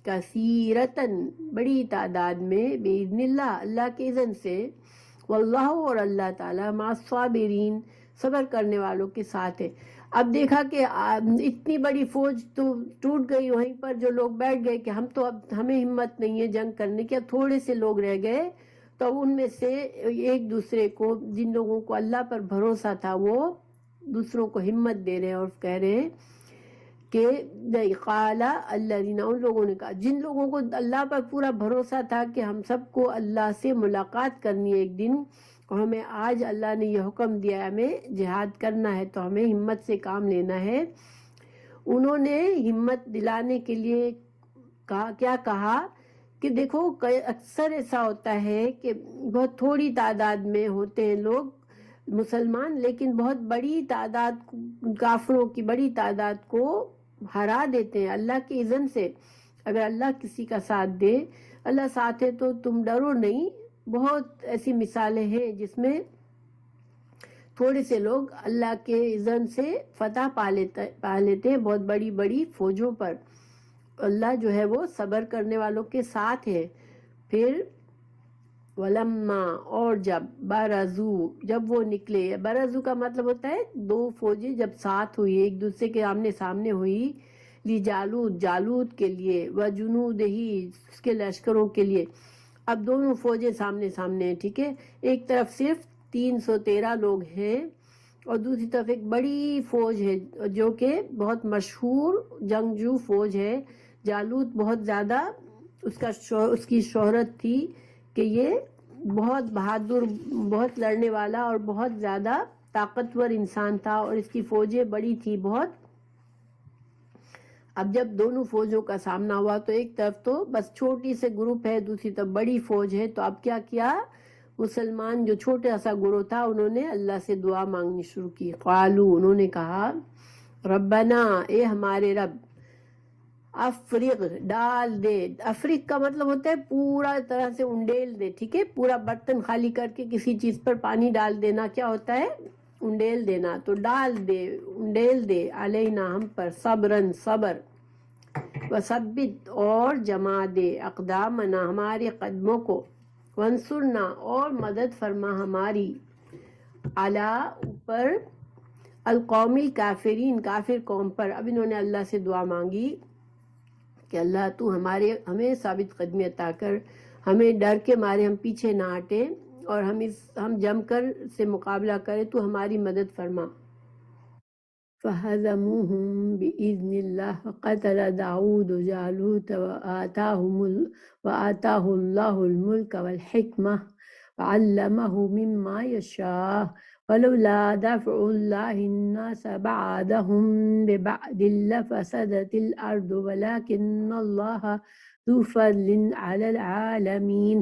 کثیرتن بڑی تعداد میں باذن اللہ اللہ کے اذن سے واللہ اور اللہ تعالی مع الصابرین صبر کرنے والوں کے ساتھ ہے۔ اب دیکھا کہ اتنی بڑی فوج تو ٹوٹ گئی، وہیں پر جو لوگ بیٹھ گئے کہ ہم تو اب ہمیں ہمت نہیں ہے جنگ کرنے کی، اب تھوڑے سے لوگ رہ گئے، تو ان میں سے ایک دوسرے کو جن لوگوں کو اللہ پر بھروسہ تھا وہ دوسروں کو ہمت دے رہے ہیں اور کہہ رہے ہیں کہ قال الذین ان لوگوں نے کہا جن لوگوں کو اللہ پر پورا بھروسہ تھا کہ ہم سب کو اللہ سے ملاقات کرنی ہے ایک دن، اور ہمیں آج اللہ نے یہ حکم دیا ہے ہمیں جہاد کرنا ہے تو ہمیں ہمت سے کام لینا ہے، انہوں نے ہمت دلانے کے لیے کیا کہا کہ دیکھو اکثر ایسا ہوتا ہے کہ بہت تھوڑی تعداد میں ہوتے ہیں لوگ مسلمان، لیکن بہت بڑی تعداد کافروں کی بڑی تعداد کو ہرا دیتے ہیں اللہ کی اذن سے۔ اگر اللہ کسی کا ساتھ دے، اللہ ساتھ ہے تو تم ڈرو نہیں۔ بہت ایسی مثالیں ہیں جس میں تھوڑے سے لوگ اللہ کے اذن سے فتح پا لیتے ہیں بہت بڑی بڑی فوجوں پر۔ اللہ جو ہے وہ صبر کرنے والوں کے ساتھ ہے۔ پھر ولما اور جب برزو جب وہ نکلے، برزو کا مطلب ہوتا ہے دو فوجیں جب ساتھ ہوئی ایک دوسرے کے آمنے سامنے ہوئی، لی جالوت کے لیے و جنودہی اس کے لشکروں کے لیے۔ اب دونوں فوجیں سامنے سامنے ہیں، ٹھیک ہے، ایک طرف صرف 313 لوگ ہیں اور دوسری طرف ایک بڑی فوج ہے جو کہ بہت مشہور جنگجو فوج ہے۔ جالوت بہت زیادہ اس کی شہرت تھی کہ یہ بہت بہادر، بہت لڑنے والا اور بہت زیادہ طاقتور انسان تھا اور اس کی فوجیں بڑی تھی بہت۔ اب جب دونوں فوجوں کا سامنا ہوا تو ایک طرف تو بس چھوٹی سے گروپ ہے، دوسری طرف بڑی فوج ہے، تو اب کیا کیا مسلمان جو چھوٹا سا گروہ تھا انہوں نے اللہ سے دعا مانگنی شروع کی۔ قالو انہوں نے کہا ربنا اے ہمارے رب، افرغ ڈال دے، افرغ کا مطلب ہوتا ہے پورا طرح سے انڈیل دے، ٹھیک ہے، پورا برتن خالی کر کے کسی چیز پر پانی ڈال دینا کیا ہوتا ہے، انڈیل دینا، تو ڈال دے انڈیل دے علینا ہم پر صبرن صبر، وثبت اور جما دے اقدامنا ہمارے قدموں کو، وانصرنا اور مدد فرما ہماری، علی اوپر، القوم الکافرین کافر قوم پر۔ اب انہوں نے اللہ سے دعا مانگی کہ اللہ تو ہمیں ثابت قدمی عطا کر، ہمیں ڈر کے مارے ہم پیچھے نہ ہٹیں اور ہم جم کر سے مقابلہ کریں، تو ہماری مدد فرما۔ فَهَزَمُوهُمْ بِإِذْنِ اللَّهِ وَقَتَلَ دَاوُودُ جَالُوتَ وَآتَاهُ اللَّهُ الْمُلْكَ وَالْحِكْمَةَ وَعَلَّمَهُ مِمَّا يَشَاءُ وَلَوْلَا دَفْعُ اللَّهِ النَّاسَ بَعْضَهُم بِبَعْضٍ لَفَسَدَتِ الْأَرْضُ وَلَكِنَّ اللَّهَ ذُو فَضْلٍ عَلَى الْعَالَمِينَ۔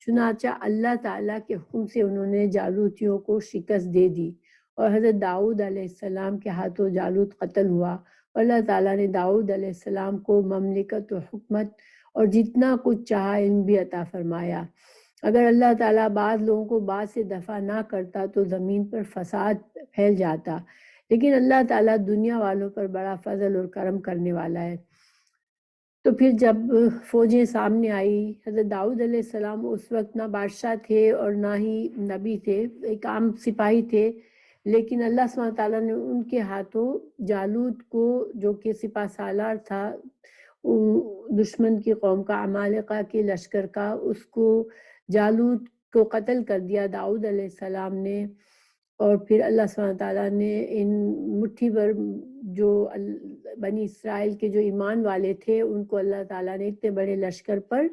چنانچہ اللہ تعالیٰ کے حکم سے انہوں نے جالوتیوں کو شکست دے دی اور حضرت داؤد علیہ السلام کے ہاتھوں جالوت قتل ہوا، اور اللہ تعالیٰ نے داؤد علیہ السلام کو مملکت و حکمت اور جتنا کچھ چاہا علم بھی عطا فرمایا۔ اگر اللہ تعالیٰ بعض لوگوں کو بعض سے دفع نہ کرتا تو زمین پر فساد پھیل جاتا، لیکن اللہ تعالیٰ دنیا والوں پر بڑا فضل اور کرم کرنے والا ہے۔ تو پھر جب فوجیں سامنے آئی، حضرت داؤد علیہ السلام اس وقت نہ بادشاہ تھے اور نہ ہی نبی تھے، ایک عام سپاہی تھے، لیکن اللہ سبحانہ تعالیٰ نے ان کے ہاتھوں جالوت کو جو کہ سپہ سالار تھا دشمن کی قوم کا، عمالقہ کے لشکر کا، اس کو جالوت کو قتل کر دیا داؤد علیہ السلام نے۔ اور پھر اللہ سبحانہ تعالیٰ نے ان مٹھی بھر جو بنی اسرائیل کے جو ایمان والے تھے ان کو اللہ تعالیٰ نے اتنے بڑے لشکر پر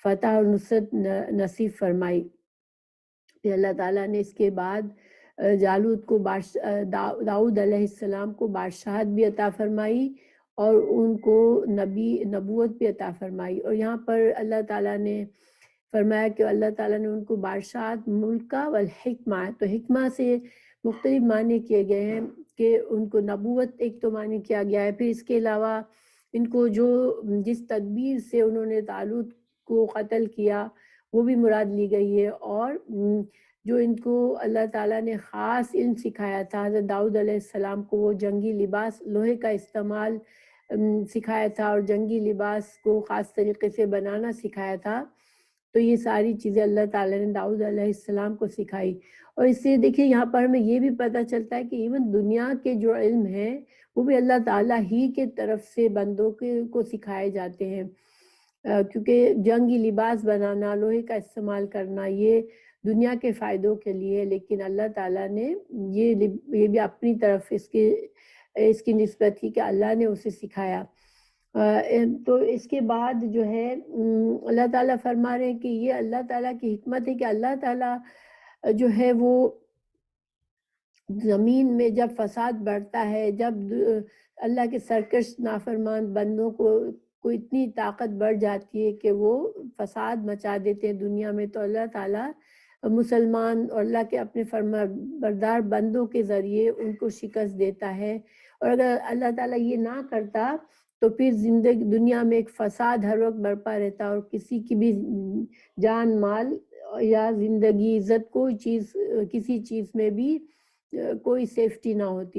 فتح اور نصرت نصیب فرمائی۔ پھر اللہ تعالیٰ نے اس کے بعد جالوت کو داؤد علیہ السلام کو بادشاہت بھی عطا فرمائی اور ان کو نبوت بھی عطا فرمائی۔ اور یہاں پر اللہ تعالیٰ نے فرمایا کہ اللہ تعالیٰ نے ان کو بادشاہت ملکہ والحکمہ، تو حکمہ سے مختلف معنی کیے گئے ہیں کہ ان کو نبوت ایک تو معنی کیا گیا ہے، پھر اس کے علاوہ ان کو جس تدبیر سے انہوں نے طالوت کو قتل کیا وہ بھی مراد لی گئی ہے، اور جو ان کو اللہ تعالیٰ نے خاص علم سکھایا تھا، حضرت داؤد علیہ السلام کو وہ جنگی لباس لوہے کا استعمال سکھایا تھا اور جنگی لباس کو خاص طریقے سے بنانا سکھایا تھا، تو یہ ساری چیزیں اللہ تعالیٰ نے داؤد علیہ السلام کو سکھائی۔ اور اس سے دیکھیے یہاں پر ہمیں یہ بھی پتہ چلتا ہے کہ ایون دنیا کے جو علم ہیں وہ بھی اللہ تعالیٰ ہی کے طرف سے بندوں کو سکھائے جاتے ہیں، کیونکہ جنگی لباس بنانا، لوہے کا استعمال کرنا یہ دنیا کے فائدوں کے لیے، لیکن اللہ تعالیٰ نے یہ بھی اپنی طرف اس کی نسبت کی کہ اللہ نے اسے سکھایا۔ تو اس کے بعد جو ہے اللہ تعالیٰ فرما رہے ہیں کہ یہ اللہ تعالیٰ کی حکمت ہے کہ اللہ تعالیٰ جو ہے وہ زمین میں جب فساد بڑھتا ہے، جب اللہ کے سرکش نافرمان بندوں کو اتنی طاقت بڑھ جاتی ہے کہ وہ فساد مچا دیتے ہیں دنیا میں، تو اللہ تعالیٰ مسلمان اور اللہ کے اپنے فرما بردار بندوں کے ذریعے ان کو شکست دیتا ہے، اور اگر اللہ تعالیٰ یہ نہ کرتا تو پھر دنیا میں ایک فساد ہر وقت برپا رہتا اور کسی کی بھی جان مال یا زندگی عزت کوئی چیز کسی چیز میں بھی کوئی سیفٹی نہ ہوتی۔